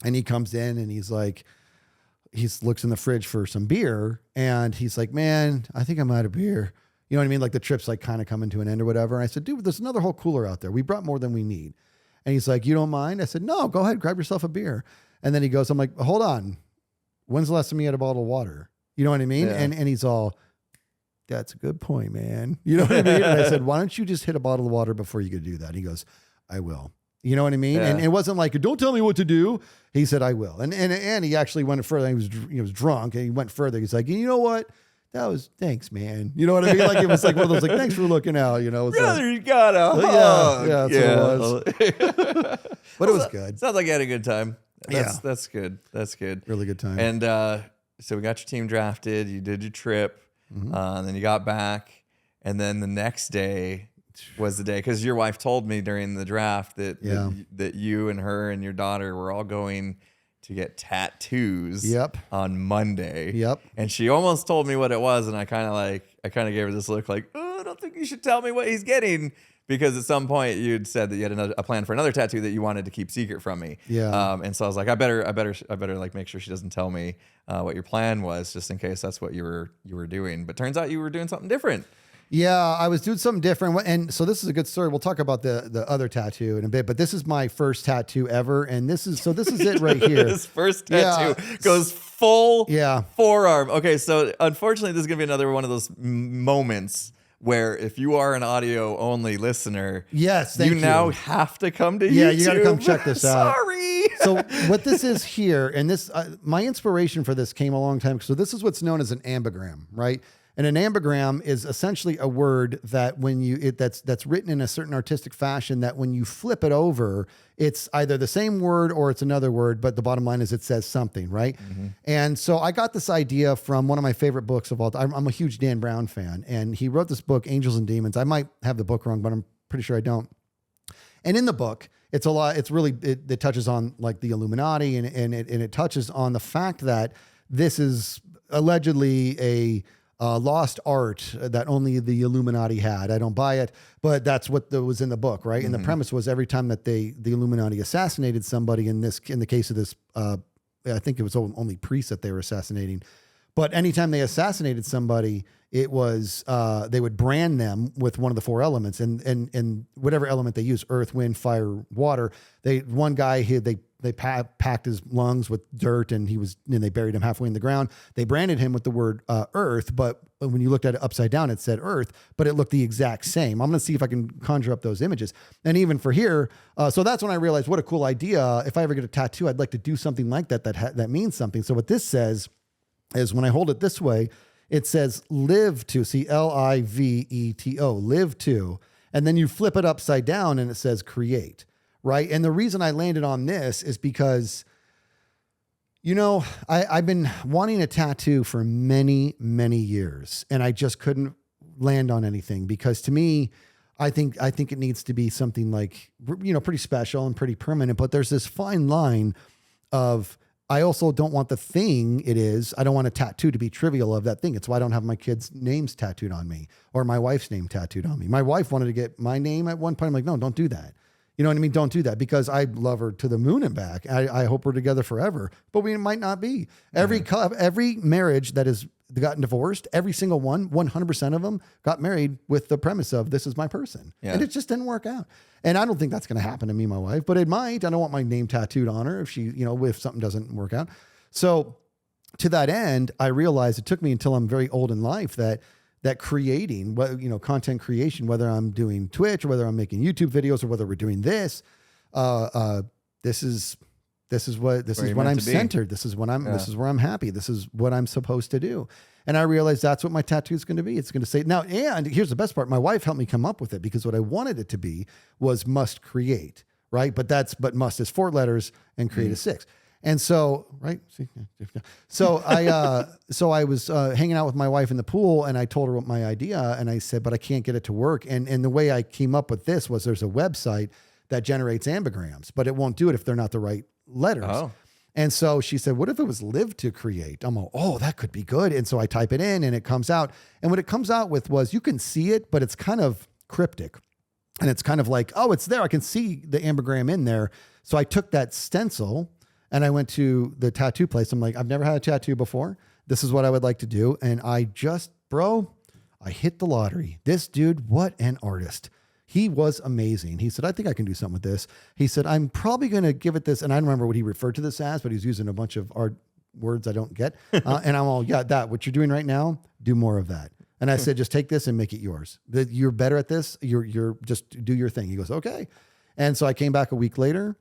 S2: And he comes in and he's like, he looks in the fridge for some beer, and he's like, man, I think I'm out of beer. You know what I mean? Like, the trip's like kind of coming to an end or whatever. And I said, dude, there's another whole cooler out there. We brought more than we need. And he's like, you don't mind? I said, no, go ahead, grab yourself a beer. And then he goes, I'm like, hold on. When's the last time you had a bottle of water? You know what I mean?
S1: Yeah.
S2: And he's all, that's a good point, man. You know what I mean? And I said, why don't you just hit a bottle of water before you could do that? And he goes, I will. You know what I mean?
S1: Yeah.
S2: And it wasn't like, don't tell me what to do. He said, I will. And he actually went further. He was drunk and he went further. He's like, you know what? Thanks, man. You know what I mean? Like, it was like one of those, like, thanks for looking out, you know?
S1: Brother, you got a hug.
S2: Yeah, that's what it was. But it was good.
S1: Sounds like you had a good time.
S2: Yeah.
S1: That's good. That's good.
S2: Really good time.
S1: And so we got your team drafted. You did your trip. And then you got back. And then the next day was the day, because your wife told me during the draft that you and her and your daughter were all going to get tattoos on Monday.
S2: Yep.
S1: And she almost told me what it was, and I kind of gave her this look like, oh, I don't think you should tell me what he's getting, because at some point you'd said that you had a plan for another tattoo that you wanted to keep secret from me.
S2: Yeah.
S1: And so I was like, I better like make sure she doesn't tell me what your plan was, just in case that's what you were doing. But turns out you were doing something different.
S2: Yeah, I was doing something different. And so this is a good story. We'll talk about the other tattoo in a bit, but this is my first tattoo ever. And this is it right here.
S1: His first tattoo goes full forearm. Okay, so unfortunately, this is going to be another one of those moments where if you are an audio only listener,
S2: you
S1: now have to come to YouTube.
S2: Yeah, you got to come check this out.
S1: Sorry.
S2: So what this is here, and this my inspiration for this came a long time. So this is what's known as an ambigram, right? And an ambigram is essentially a word that when that's written in a certain artistic fashion that when you flip it over, it's either the same word or it's another word, but the bottom line is it says something, right? Mm-hmm. And so I got this idea from one of my favorite books of all time. I'm a huge Dan Brown fan, and he wrote this book, Angels and Demons. I might have the book wrong, but I'm pretty sure I don't. And in the book, it's a lot. It's really it touches on like the Illuminati, and it touches on the fact that this is allegedly a lost art that only the Illuminati had. I don't buy it, but that's what was in the book, right? Mm-hmm. And the premise was every time that the Illuminati assassinated somebody, in the case of this, I think it was only priests that they were assassinating. But anytime they assassinated somebody, it was they would brand them with one of the four elements, and whatever element they use: earth, wind, fire, water. One guy they packed his lungs with dirt, and they buried him halfway in the ground. They branded him with the word earth, but when you looked at it upside down, it said earth, but it looked the exact same. I'm going to see if I can conjure up those images. And even for here, so that's when I realized what a cool idea. If I ever get a tattoo, I'd like to do something like that means something. So what this says is, when I hold it this way, it says live to, Liveto, live to, and then you flip it upside down and it says create. Right. And the reason I landed on this is because, I've been wanting a tattoo for many, many years, and I just couldn't land on anything because to me, I think it needs to be something like, pretty special and pretty permanent. But there's this fine line of, I also don't want the thing I don't want a tattoo to be trivial of that thing. It's why I don't have my kids' names tattooed on me or my wife's name tattooed on me. My wife wanted to get my name at one point. I'm like, no, don't do that. You know what I mean? Don't do that, because I love her to the moon and back. I hope we're together forever, but we might not be. Every marriage that has gotten divorced, every single one, 100% of them got married with the premise of this is my person. Yeah. And it just didn't work out. And I don't think that's going to happen to me and my wife, but it might. I don't want my name tattooed on her if if something doesn't work out. So to that end, I realized it took me until I'm very old in life that creating, content creation, whether I'm doing Twitch or whether I'm making YouTube videos or whether we're doing this, this is when I'm centered. This is when this is where I'm happy. This is what I'm supposed to do. And I realized that's what my tattoo is going to be. It's going to say now, and here's the best part. My wife helped me come up with it, because what I wanted it to be was must create, right? But must is 4 letters and create is 6. And so, right. So I was hanging out with my wife in the pool, and I told her what my idea, and I said, but I can't get it to work. And the way I came up with this was there's a website that generates ambigrams, but it won't do it if they're not the right letters. Oh. And so she said, what if it was live to create? I'm like, oh, that could be good. And so I type it in and it comes out. And what it comes out with was, you can see it, but it's kind of cryptic. And it's kind of like, oh, it's there. I can see the ambigram in there. So I took that stencil and I went to the tattoo place. I'm like, I've never had a tattoo before. This is what I would like to do. And I hit the lottery. This dude, what an artist. He was amazing. He said, I think I can do something with this. He said, I'm probably going to give it this. And I don't remember what he referred to this as, but he's using a bunch of art words I don't get. And I'm all, yeah, what you're doing right now, do more of that. And I said, just take this and make it yours. You're better at this. You're just do your thing. He goes, okay. And so I came back a week later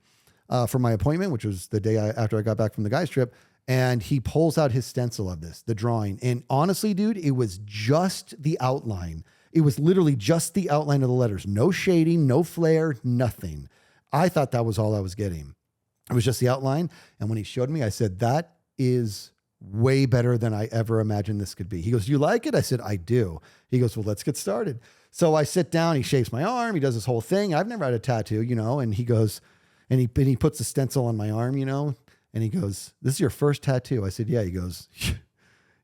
S2: for my appointment, which was the day after I got back from the guys trip. And he pulls out his stencil of the drawing. And honestly, dude, it was just the outline. It was literally just the outline of the letters. No shading, no flare, nothing. I thought that was all I was getting. It was just the outline. And when he showed me, I said, that is way better than I ever imagined this could be. He goes, you like it? I said, I do. He goes, well, let's get started. So I sit down, he shapes my arm. He does this whole thing. I've never had a tattoo, and he goes, and he puts a stencil on my arm, and he goes, this is your first tattoo. I said, yeah. He goes,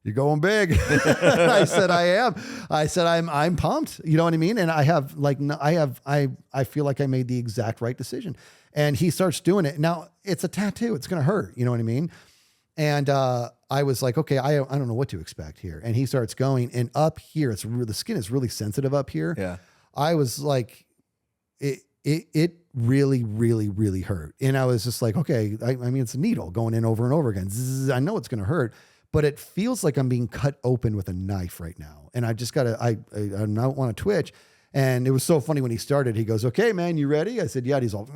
S2: you're going big. I said, I am. I said, I'm pumped. You know what I mean? And I feel like I made the exact right decision. And he starts doing it. Now it's a tattoo. It's going to hurt. You know what I mean? And I was like, okay, I don't know what to expect here. And he starts going, and up here, the skin is really sensitive up here. Yeah. I was like, it really, really, really hurt. And I was just like, okay, I mean, it's a needle going in over and over again. Zzz, I know it's going to hurt. But it feels like I'm being cut open with a knife right now. And I just I don't want to twitch. And it was so funny when he started. He goes, okay, man, you ready? I said, yeah. He's all,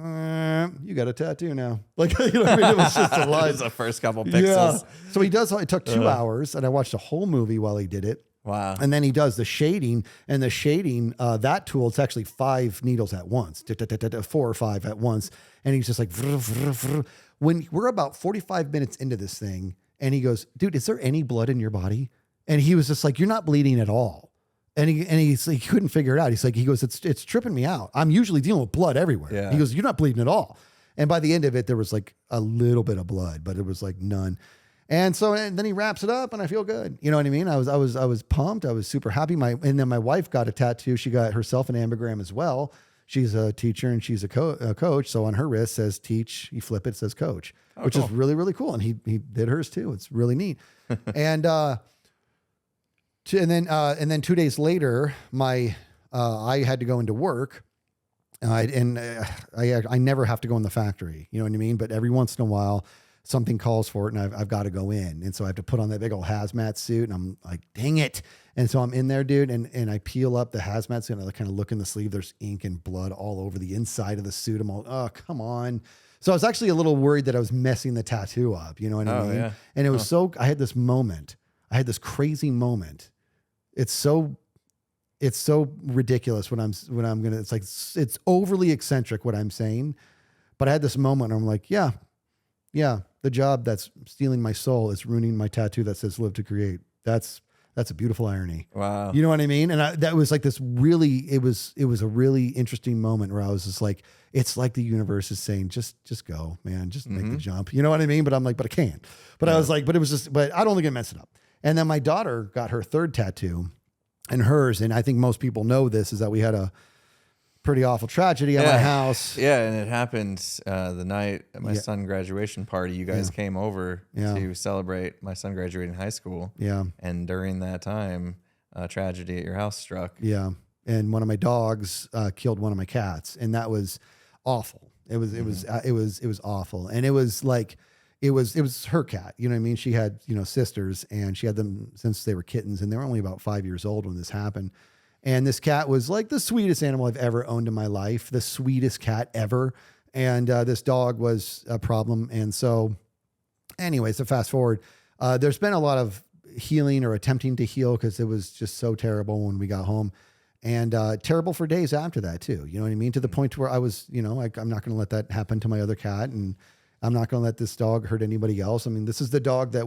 S2: you got a tattoo now. Like, you know what I mean? It was just a lie.
S1: It was the first couple pixels.
S2: Yeah. So he does, it took 2 hours, and I watched a whole movie while he did it.
S1: Wow.
S2: And then he does the shading, and the shading, that tool, it's actually 5 needles at once, 4 or 5 at once. And he's just like, vrr, vrr, vrr. When we're about 45 minutes into this thing, and he goes, dude, is there any blood in your body? And he was just like, you're not bleeding at all. And he couldn't figure it out. He goes, it's tripping me out. I'm usually dealing with blood everywhere.
S1: Yeah.
S2: He goes, you're not bleeding at all. And by the end of it, there was like a little bit of blood, but it was like none. And then he wraps it up, and I feel good. You know what I mean? I was pumped. I was super happy. And then my wife got a tattoo. She got herself an ambigram as well. She's a teacher and she's a coach. So on her wrist says teach. You flip it, it says coach, which is really, really cool. And he did hers too. It's really neat. And then 2 days later, I had to go into work. I never have to go in the factory. You know what I mean? But every once in a while, something calls for it, and I've got to go in. And so I have to put on that big old hazmat suit, and I'm like, dang it. And so I'm in there, dude, and I peel up the hazmat suit, and I kind of look in the sleeve. There's ink and blood all over the inside of the suit. I'm all, oh, come on. So I was actually a little worried that I was messing the tattoo up. You know what I mean?
S1: Yeah.
S2: And it was I had this moment. I had this crazy moment. It's so ridiculous it's overly eccentric what I'm saying. But I had this moment and I'm like, yeah, the job that's stealing my soul is ruining my tattoo that says live to create. That's a beautiful irony.
S1: Wow.
S2: You know what I mean? And that was like this really, it was a really interesting moment where I was just like, it's like the universe is saying, just go, man, just make the jump. You know what I mean? But I'm like, but I can't. But I was like, but I don't think it messed it up. And then my daughter got her 3rd tattoo, and hers, and I think most people know this, is that we had a pretty awful tragedy at my house.
S1: Yeah, and it happened the night at my son's graduation party. You guys came over to celebrate my son graduating high school.
S2: Yeah.
S1: And during that time, a tragedy at your house struck.
S2: Yeah. And one of my dogs killed one of my cats, and that was awful. It was awful. And it was like, it was her cat. You know what I mean? She had, sisters, and she had them since they were kittens, and they were only about 5 years old when this happened. And this cat was like the sweetest animal I've ever owned in my life, the sweetest cat ever. And this dog was a problem. And so anyways, to fast forward, there's been a lot of healing or attempting to heal, because it was just so terrible when we got home, and terrible for days after that too. You know what I mean? To the point where I was, I'm not going to let that happen to my other cat, and I'm not going to let this dog hurt anybody else. I mean, this is the dog that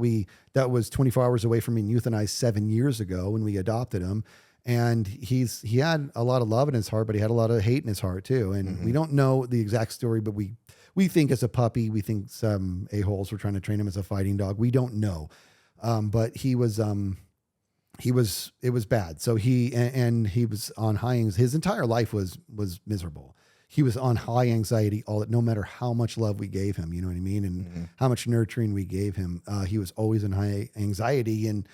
S2: was 24 hours away from being euthanized 7 years ago when we adopted him. And he had a lot of love in his heart, but he had a lot of hate in his heart too. And we don't know the exact story, but we think as a puppy, we think some a-holes were trying to train him as a fighting dog. We don't know. But it was bad. So he was on his entire life was miserable. He was on high anxiety no matter how much love we gave him, you know what I mean? And how much nurturing we gave him. He was always in high anxiety, and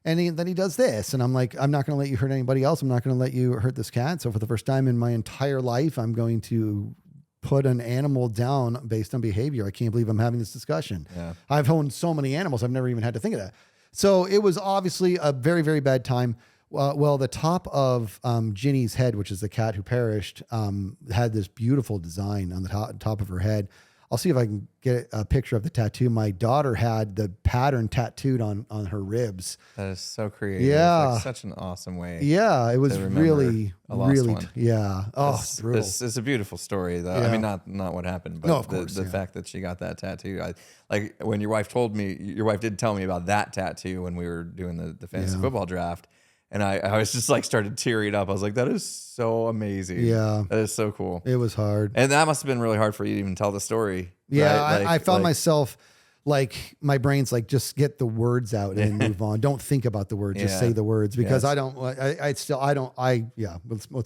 S2: then he does this, and I'm like, I'm not going to let you hurt anybody else. I'm not going to let you hurt this cat. So for the first time in my entire life, I'm going to put an animal down based on behavior. I can't believe I'm having this discussion. Yeah. I've owned so many animals. I've never even had to think of that. So it was obviously a very, very bad time. Well, the top of Ginny's head, which is the cat who perished, had this beautiful design on the top of her head. I'll see if I can get a picture of the tattoo. My daughter had the pattern tattooed on her ribs.
S1: That is so creative.
S2: Yeah.
S1: Like such an awesome way.
S2: Yeah, it was really,
S1: one.
S2: Yeah. Oh, brutal.
S1: It's a beautiful story, though.
S2: Yeah.
S1: I mean, not what happened, but
S2: no, of course,
S1: the fact that she got that tattoo. Like when your wife did tell me about that tattoo when we were doing the fantasy football draft. And I was just like started tearing up. I was like, that is so amazing. Yeah. That is so cool.
S2: It was hard.
S1: And that must have been really hard for you to even tell the story.
S2: Yeah.
S1: Right?
S2: I found myself like, my brain's like, just get the words out and move on. Don't think about the words. Just say the words, because let's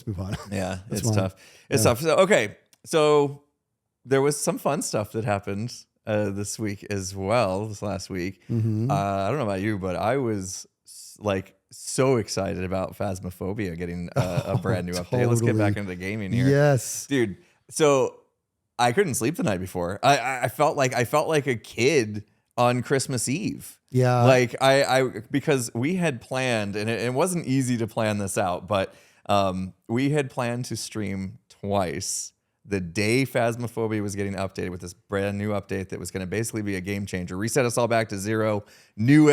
S2: move on.
S1: Yeah. It's tough. It's tough. So, okay. So there was some fun stuff that happened this week as well, this last week. I don't know about you, but I was like, so excited about Phasmophobia getting a brand new update. Let's get back into gaming here.
S2: Yes,
S1: dude. So I couldn't sleep the night before. I felt like a kid on Christmas Eve.
S2: Yeah,
S1: like because we had planned, and it wasn't easy to plan this out, but we had planned to stream twice the day Phasmophobia was getting updated with this brand new update that was going to basically be a game changer, reset us all back to zero, new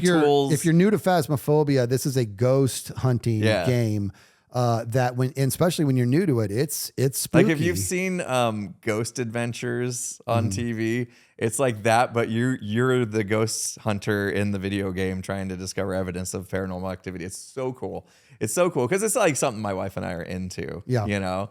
S1: tools.
S2: If you're new to Phasmophobia, this is a ghost hunting game. That and especially when you're new to it, it's spooky.
S1: Like if you've seen Ghost Adventures on TV, it's like that, but you're the ghost hunter in the video game trying to discover evidence of paranormal activity. It's so cool. It's so cool because it's like something my wife and I are into.
S2: Yeah,
S1: you know.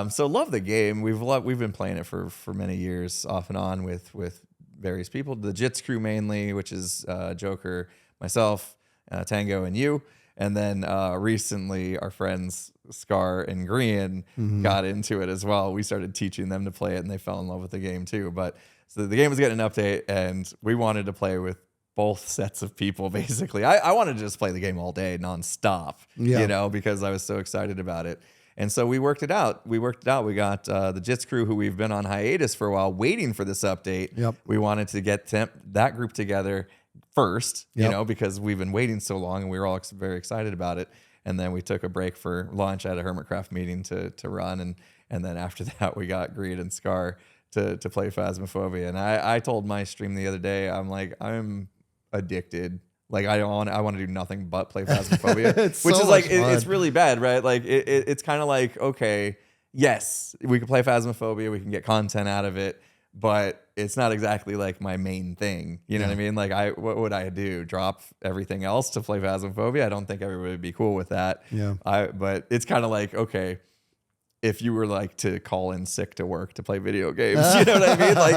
S1: So love the game. We've been playing it for many years, off and on with various people. The Jits crew mainly, which is Joker, myself, Tango, and you. And then recently, our friends Scar and Green got into it as well. We started teaching them to play it, and they fell in love with the game too. But so the game was getting an update, and we wanted to play with both sets of people. Basically, I wanted to just play the game all day, nonstop. You know, because I was so excited about it. And so we worked it out. We got the Jits crew, who we've been on hiatus for a while, waiting for this update.
S2: Yep.
S1: We wanted to get that group together first, you know, because we've been waiting so long and we were all very excited about it. And then we took a break for lunch at a Hermitcraft meeting to run. And then after that, we got Greed and Scar to play Phasmophobia. And I told my stream the other day, I'm like, I'm addicted. Like I want to do nothing but play Phasmophobia, which is like it's really bad, right? Like it's kind of like, okay, yes, we can play Phasmophobia, we can get content out of it, but it's not exactly like my main thing. You know what I mean? Like what would I do? Drop everything else to play Phasmophobia? I don't think everybody would be cool with that.
S2: Yeah.
S1: But it's kind of like, okay, if you were like to call in sick to work to play video games, you know what I mean? Like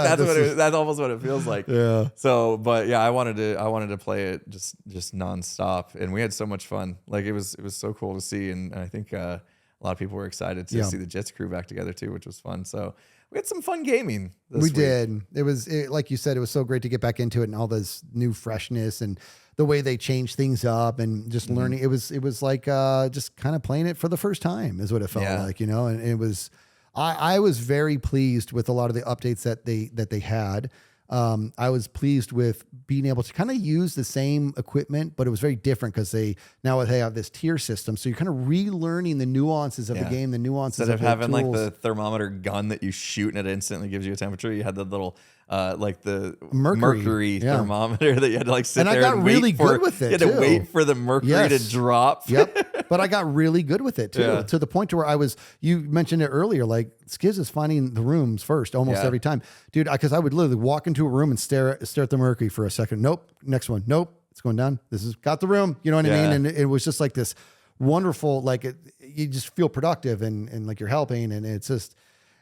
S1: that's almost what it feels like.
S2: Yeah.
S1: So, but yeah, I wanted to play it just nonstop, and we had so much fun. Like it was so cool to see, and I think a lot of people were excited to see the Jits crew back together too, which was fun. So we had some fun gaming this week.
S2: Did. It was like you said, it was so great to get back into it and all this new freshness and the way they changed things up and just learning. It was like just kind of playing it for the first time is what it felt like, you know. And it was, I was very pleased with a lot of the updates that they had. I was pleased with being able to kind of use the same equipment, but it was very different because they have this tier system. So you're kind of relearning the nuances of the game, the nuances
S1: instead of having
S2: tools.
S1: like the thermometer gun that you shoot and it instantly gives you a temperature. You had the little like the mercury thermometer that you had to like sit there and I got really good with it. You had to wait for the mercury to drop.
S2: Yep. But I got really good with it too, to the point to where you mentioned it earlier, like Skizz is finding the rooms first almost every time, dude. Because I would literally walk into a room and stare at the mercury for a second. Nope. Next one. Nope. It's going down. This has got the room. You know what I mean? And it was just like this wonderful, like you just feel productive and like you're helping, and it's just.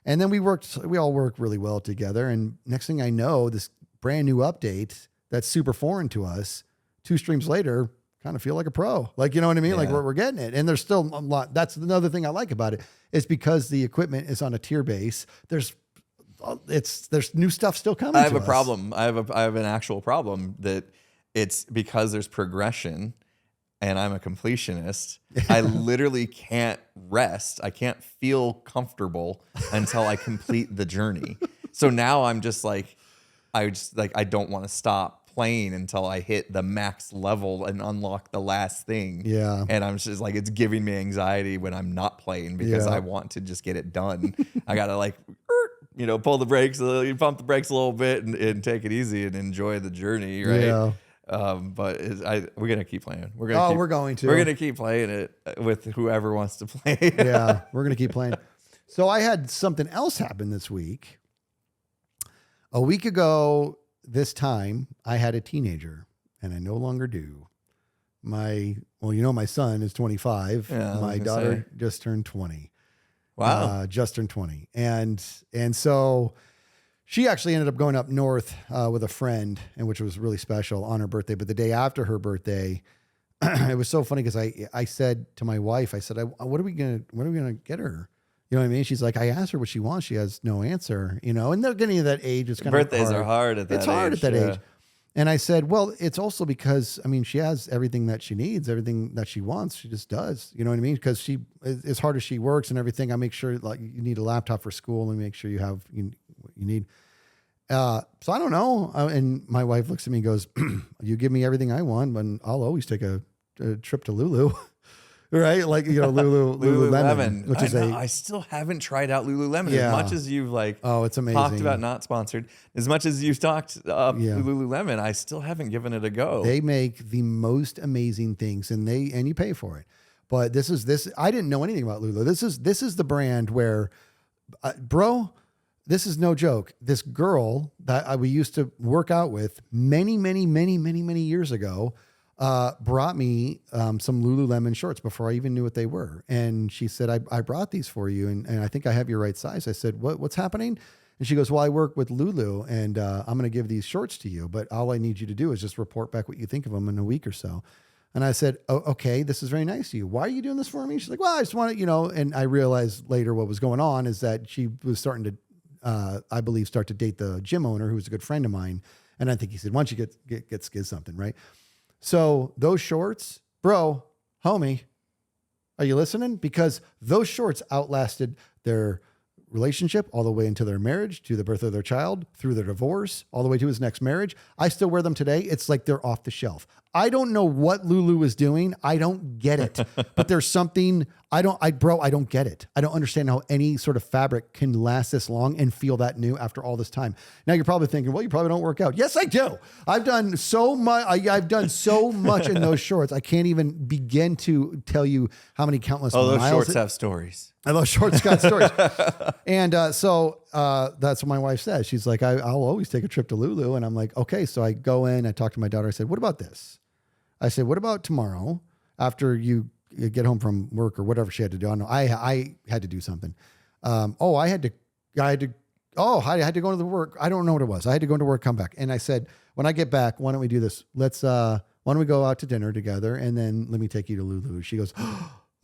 S2: And then we all worked really well together. And next thing I know, this brand new update that's super foreign to us, 2 streams later, kind of feel like a pro. Like, you know what I mean? Like we're getting it. And there's still a lot. That's another thing I like about it is because the equipment is on a tier base. There's new stuff still coming.
S1: I have a problem. I have an actual problem that it's because there's progression. And I'm a completionist. I literally can't rest. I can't feel comfortable until I complete the journey. So now I'm just like, I don't want to stop playing until I hit the max level and unlock the last thing. Yeah. And I'm just like, it's giving me anxiety when I'm not playing because I want to just get it done. I got to like, pull the brakes, pump the brakes a little bit and take it easy and enjoy the journey. Right. Yeah. But we're gonna keep playing. We're gonna keep playing it with whoever wants to play.
S2: Yeah, we're gonna keep playing. So I had something else happen this week. A week ago, this time I had a teenager, and I no longer do. My son is 25. Yeah, my daughter just turned 20.
S1: Wow,
S2: just turned 20, and so. She actually ended up going up north with a friend, and which was really special on her birthday. But the day after her birthday, it was so funny because I said to my wife, I said, "What are we gonna get her?" You know what I mean? She's like, I asked her what she wants. She has no answer. And they're getting to that age. It's kind
S1: birthdays
S2: of hard.
S1: Are hard at that.
S2: It's hard at that age. And I said, well, it's also because she has everything that she needs, everything that she wants. She just does. You know what I mean? Because she, as hard as she works and everything, I make sure like you need a laptop for school and make sure you have what you need. So I don't know. And my wife looks at me and goes, you give me everything I want, but I'll always take a trip to Lulu. right? Like, Lululemon, which is
S1: I still haven't tried out Lululemon
S2: Yeah.
S1: as much as you've
S2: it's amazing.
S1: talked about not sponsored. As much as you've talked up Lululemon, I still haven't given it a go.
S2: They make the most amazing things, and you pay for it. But this. I didn't know anything about Lulu. This is the brand where, bro. This is no joke. This girl that we used to work out with many years ago brought me some Lululemon shorts before I even knew what they were. And she said, I brought these for you. And I think I have your right size. I said, what's happening? And she goes, well, I work with Lulu and I'm going to give these shorts to you. But all I need you to do is just report back what you think of them in a week or so. And I said, oh, okay, this is very nice of you. Why are you doing this for me? She's like, well, I just want to, and I realized later what was going on is that she was starting to, I believe, start to date the gym owner, who was a good friend of mine. And I think he said, why don't you get Skizz something, right? So those shorts, bro, homie, are you listening? Because those shorts outlasted their relationship all the way into their marriage, to the birth of their child, through their divorce, all the way to his next marriage. I still wear them today. It's like they're off the shelf. I don't know what Lulu is doing. I don't get it, but there's something I don't get it. I don't understand how any sort of fabric can last this long and feel that new after all this time. Now you're probably thinking, well, you probably don't work out. Yes, I do. I've done so much. I've done so much in those shorts. I can't even begin to tell you how many countless miles.
S1: Those shorts have stories.
S2: I love shorts got stories. And so that's what my wife says. She's like, I'll always take a trip to Lulu. And I'm like, okay. So I go in, I talk to my daughter. I said, what about this? I said, what about tomorrow after you get home from work or whatever she had to do? I don't know. I had to do something. I had to go to the work. I don't know what it was. I had to go into work, come back. And I said, when I get back, why don't we do this? Why don't we go out to dinner together? And then let me take you to Lulu. She goes,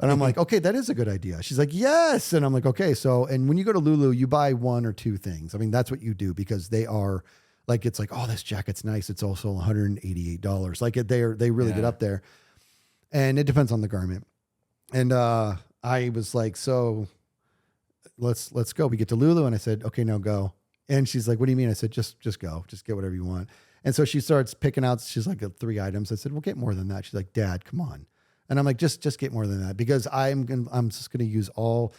S2: and I'm like, okay, that is a good idea. She's like, yes. And I'm like, okay. So, and when you go to Lulu, you buy one or two things. I mean, that's what you do because they are like, it's like, oh, this jacket's nice. It's also $188. Like they really get up there, and it depends on the garment. And I was like, so let's go. We get to Lulu, and I said, okay, now go. And she's like, what do you mean? I said, just go, just get whatever you want. And so she starts picking out. She's like 3 items. I said, well, get more than that. She's like, Dad, come on. And I'm like, just get more than that because I'm just going to use all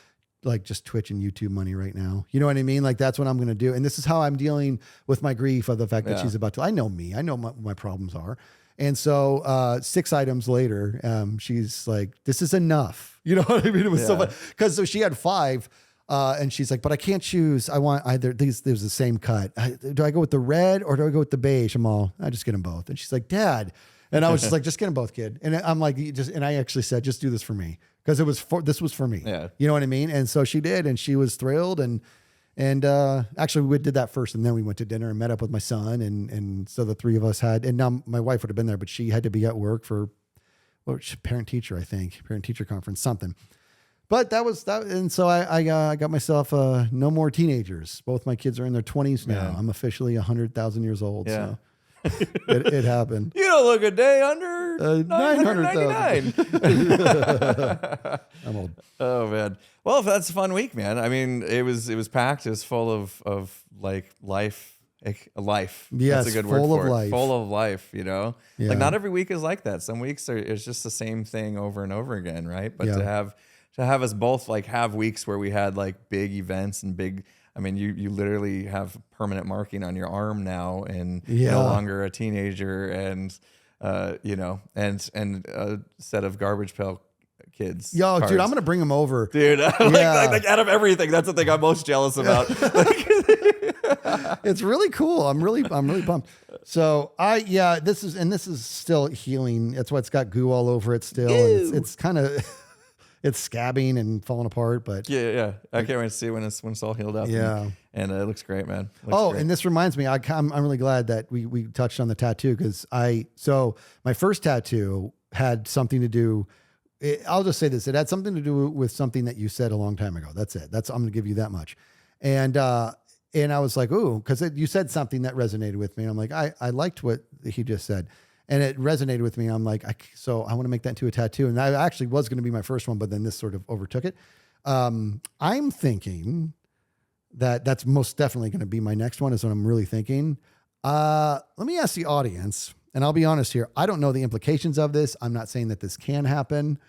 S2: like just Twitch and YouTube money right now. You know what I mean? Like that's what I'm going to do. And this is how I'm dealing with my grief of the fact that she's about to, I know me, I know what my problems are. And so 6 items later, she's like, this is enough. You know what I mean? It was so fun. Cause so she had 5 and she's like, but I can't choose. I want either these, there's the same cut. Do I go with the red or do I go with the beige? I just get them both. And she's like, Dad. And I was just like, just get them both, kid. And I'm like, and I actually said, just do this for me. Because this was for me. Yeah. You know what I mean? And so she did, and she was thrilled. And actually we did that first, and then we went to dinner and met up with my son. And so the 3 of us and now my wife would have been there, but she had to be at work for parent teacher conference, something. But that was that. And so I got myself no more teenagers. Both my kids are in their 20s now. I'm officially 100,000 years old. Yeah. So. It happened.
S1: You don't look a day under 999.
S2: I'm old.
S1: Oh man. Well, that's a fun week, man. I mean, it was packed. It was full of like life. Life.
S2: Yes,
S1: that's a good word for it.
S2: Life.
S1: Full of life. You know, like not every week is like that. Some weeks it's just the same thing over and over again, right? But to have us both like have weeks where we had like big events and big. I mean, you literally have permanent marking on your arm now, and no longer a teenager, and and a set of Garbage Pail Kids.
S2: Yo, cards. Dude, I'm gonna bring them over,
S1: dude. Like out of everything, that's the thing I'm most jealous about.
S2: It's really cool. I'm really pumped. So this is still healing. That's why it's got goo all over it still. And it's kind of. It's scabbing and falling apart, but
S1: yeah. I can't wait to see when it's all healed up.
S2: Yeah,
S1: and it looks great, man.
S2: Great. And this reminds me, I'm really glad that we touched on the tattoo because my first tattoo had something to do. I'll just say this: it had something to do with something that you said a long time ago. That's it. I'm going to give you that much. And I was like, ooh, because you said something that resonated with me. And I'm like, I liked what he just said. And it resonated with me. I'm like, so I want to make that into a tattoo. And that actually was going to be my first one, but then this sort of overtook it. I'm thinking that's most definitely going to be my next one is what I'm really thinking. Let me ask the audience, and I'll be honest here. I don't know the implications of this. I'm not saying that this can happen.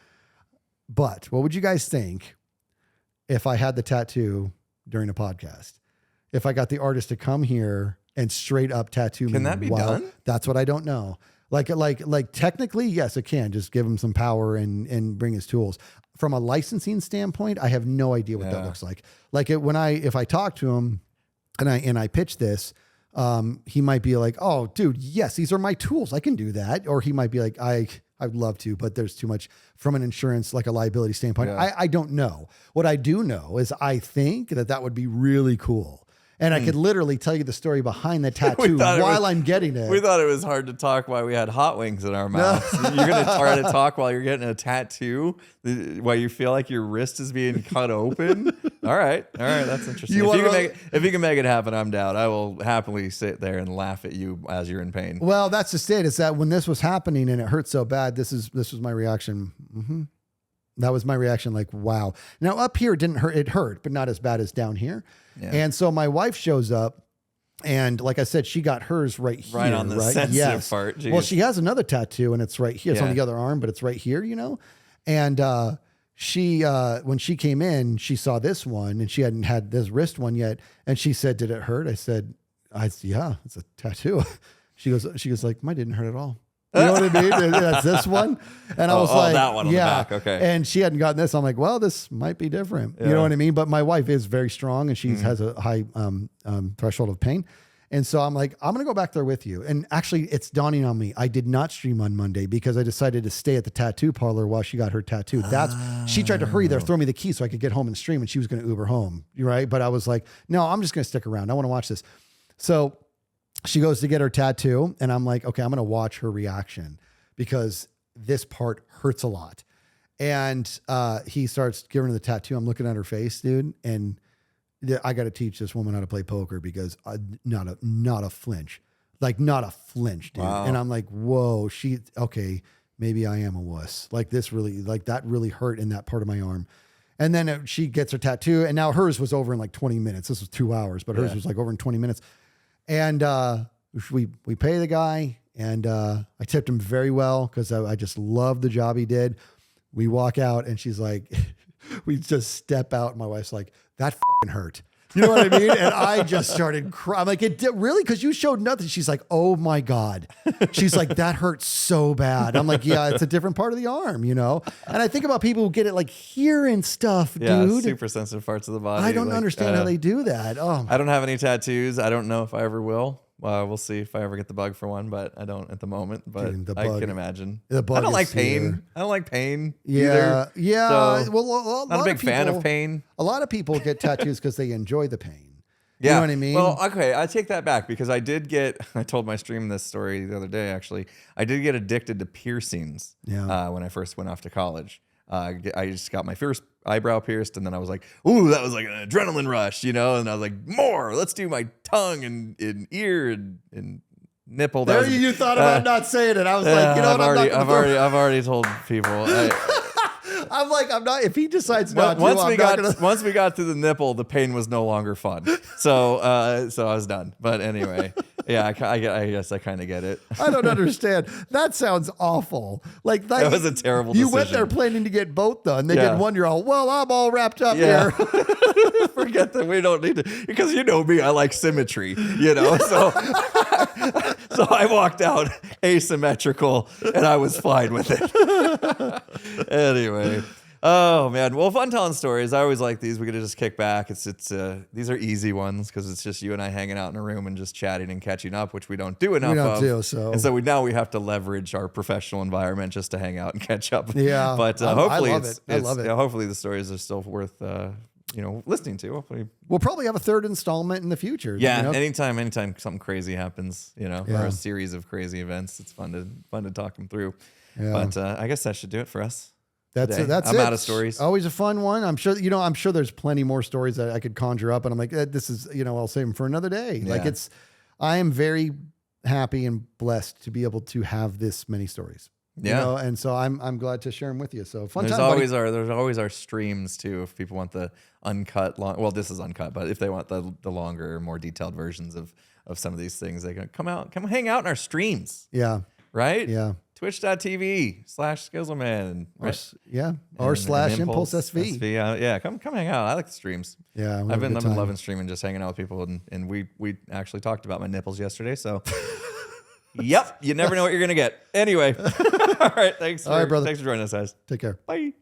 S2: But what would you guys think if I had the tattoo during a podcast? If I got the artist to come here and straight up tattoo me.
S1: Can that be done?
S2: That's what I don't know. Like technically, yes, it can. Just give him some power and bring his tools. From a licensing standpoint, I have no idea what that looks like. Like if I talk to him and I pitch this, he might be like, "Oh, dude, yes, these are my tools. I can do that." Or he might be like, I'd love to, but there's too much from an insurance, like a liability standpoint.
S1: Yeah.
S2: I don't know. What I do know is I think that would be really cool. And I could literally tell you the story behind the tattoo while I'm getting it.
S1: We thought it was hard to talk while we had hot wings in our mouths. You're going to try to talk while you're getting a tattoo, while you feel like your wrist is being cut open. All right. That's interesting. If you can make it happen, I'm down. I will happily sit there and laugh at you as you're in pain.
S2: Well, that's just it. Is that when this was happening and it hurt so bad, this was my reaction. Mm-hmm. That was my reaction. Like, wow. Now up here it didn't hurt. It hurt, but not as bad as down here. Yeah. And so my wife shows up, and like I said, she got hers right here.
S1: Right on the sensitive part. Jeez.
S2: Well, she has another tattoo, and it's right here. It's on the other arm, but it's right here, And she, when she came in, she saw this one, and she hadn't had this wrist one yet. And she said, "Did it hurt?" I said, "Yeah, it's a tattoo." She goes like, "Mine didn't hurt at all." You know what I mean? That's this one. And I was like,
S1: that one on the back. Okay.
S2: And she hadn't gotten this. I'm like, well, this might be different. Yeah. You know what I mean? But my wife is very strong, and she has a high threshold of pain. And so I'm like, I'm going to go back there with you. And actually, it's dawning on me. I did not stream on Monday because I decided to stay at the tattoo parlor while she got her tattoo. She tried to hurry there, throw me the key so I could get home and stream, and she was going to Uber home. Right. But I was like, no, I'm just going to stick around. I want to watch this. So she goes to get her tattoo, and I'm like, okay, I'm going to watch her reaction because this part hurts a lot. And he starts giving her the tattoo. I'm looking at her face, dude, and I got to teach this woman how to play poker because not a flinch, not a flinch, dude. Wow. And I'm like, whoa, okay, maybe I am a wuss. Like this really, that really hurt in that part of my arm. And then she gets her tattoo, and now hers was over in like 20 minutes. This was 2 hours, but hers was like over in 20 minutes. And we pay the guy, and I tipped him very well because I just loved the job he did. We walk out, and she's like, we just step out, and my wife's like, that fucking hurt. You know what I mean? And I just started crying. I'm like, it did really? Because you showed nothing. She's like, oh my God. She's like, that hurts so bad. I'm like, yeah, it's a different part of the arm, And I think about people who get it like here and stuff, dude.
S1: Super sensitive parts of the body.
S2: I don't understand how they do that. Oh,
S1: I don't have any tattoos. I don't know if I ever will. We'll see if I ever get the bug for one, but I don't at the moment. But dude, I can imagine.
S2: The bug
S1: I don't like pain.
S2: Here.
S1: I don't like pain.
S2: Yeah,
S1: either.
S2: yeah.
S1: So,
S2: well,
S1: not a big fan of pain.
S2: A lot of people get tattoos because they enjoy the pain.
S1: Yeah.
S2: You know what I mean?
S1: Well, okay, I take that back because I told my stream this story the other day, actually. I did get addicted to piercings when I first went off to college. I just got my first eyebrow pierced, and then I was like, ooh, that was like an adrenaline rush, And I was like, more, let's do my tongue and ear and nipple.
S2: There you thought about not saying it. I was like,
S1: I've already told people.
S2: I'm like, I'm not. If he decides not to,
S1: once we got to the nipple, the pain was no longer fun. So I was done. But anyway, yeah, I guess I kind of get it.
S2: I don't understand. That sounds awful. Like
S1: that was a terrible decision.
S2: You went there planning to get both done. They did one. You're all, well, I'm all wrapped up here.
S1: Forget that. We don't need to, because you know me, I like symmetry. So I walked out asymmetrical, and I was fine with it. Anyway. Oh man. Well, fun telling stories. I always like these. We could just kick back. These are easy ones because it's just you and I hanging out in a room and just chatting and catching up, which we don't do enough of. And so we have to leverage our professional environment just to hang out and catch up.
S2: Yeah.
S1: But hopefully
S2: I love it.
S1: Hopefully the stories are still worth listening to. Hopefully
S2: we'll probably have a third installment in the future.
S1: Yeah. Anytime something crazy happens, or a series of crazy events, it's fun to talk them through. Yeah. But I guess that should do it for us.
S2: That's it.
S1: I'm out of stories.
S2: Always a fun one. I'm sure, I'm sure there's plenty more stories that I could conjure up, and I'm like, this is, I'll save them for another day. Yeah. Like I am very happy and blessed to be able to have this many stories.
S1: Yeah.
S2: And so I'm glad to share them with you. So fun
S1: there's
S2: time.
S1: There's always our streams too. If people want the uncut well, this is uncut, but if they want the longer, more detailed versions of some of these things, they can come hang out in our streams.
S2: Yeah.
S1: Right?
S2: Yeah.
S1: Twitch.tv/Skizzleman.
S2: Or slash Impulse SV.
S1: Yeah, come hang out. I like the streams.
S2: Yeah,
S1: I've been loving streaming, just hanging out with people, and we actually talked about my nipples yesterday. So, yep, you never know what you're gonna get. Anyway, all right, thanks. All right, brother. Thanks for joining us, guys.
S2: Take care.
S1: Bye.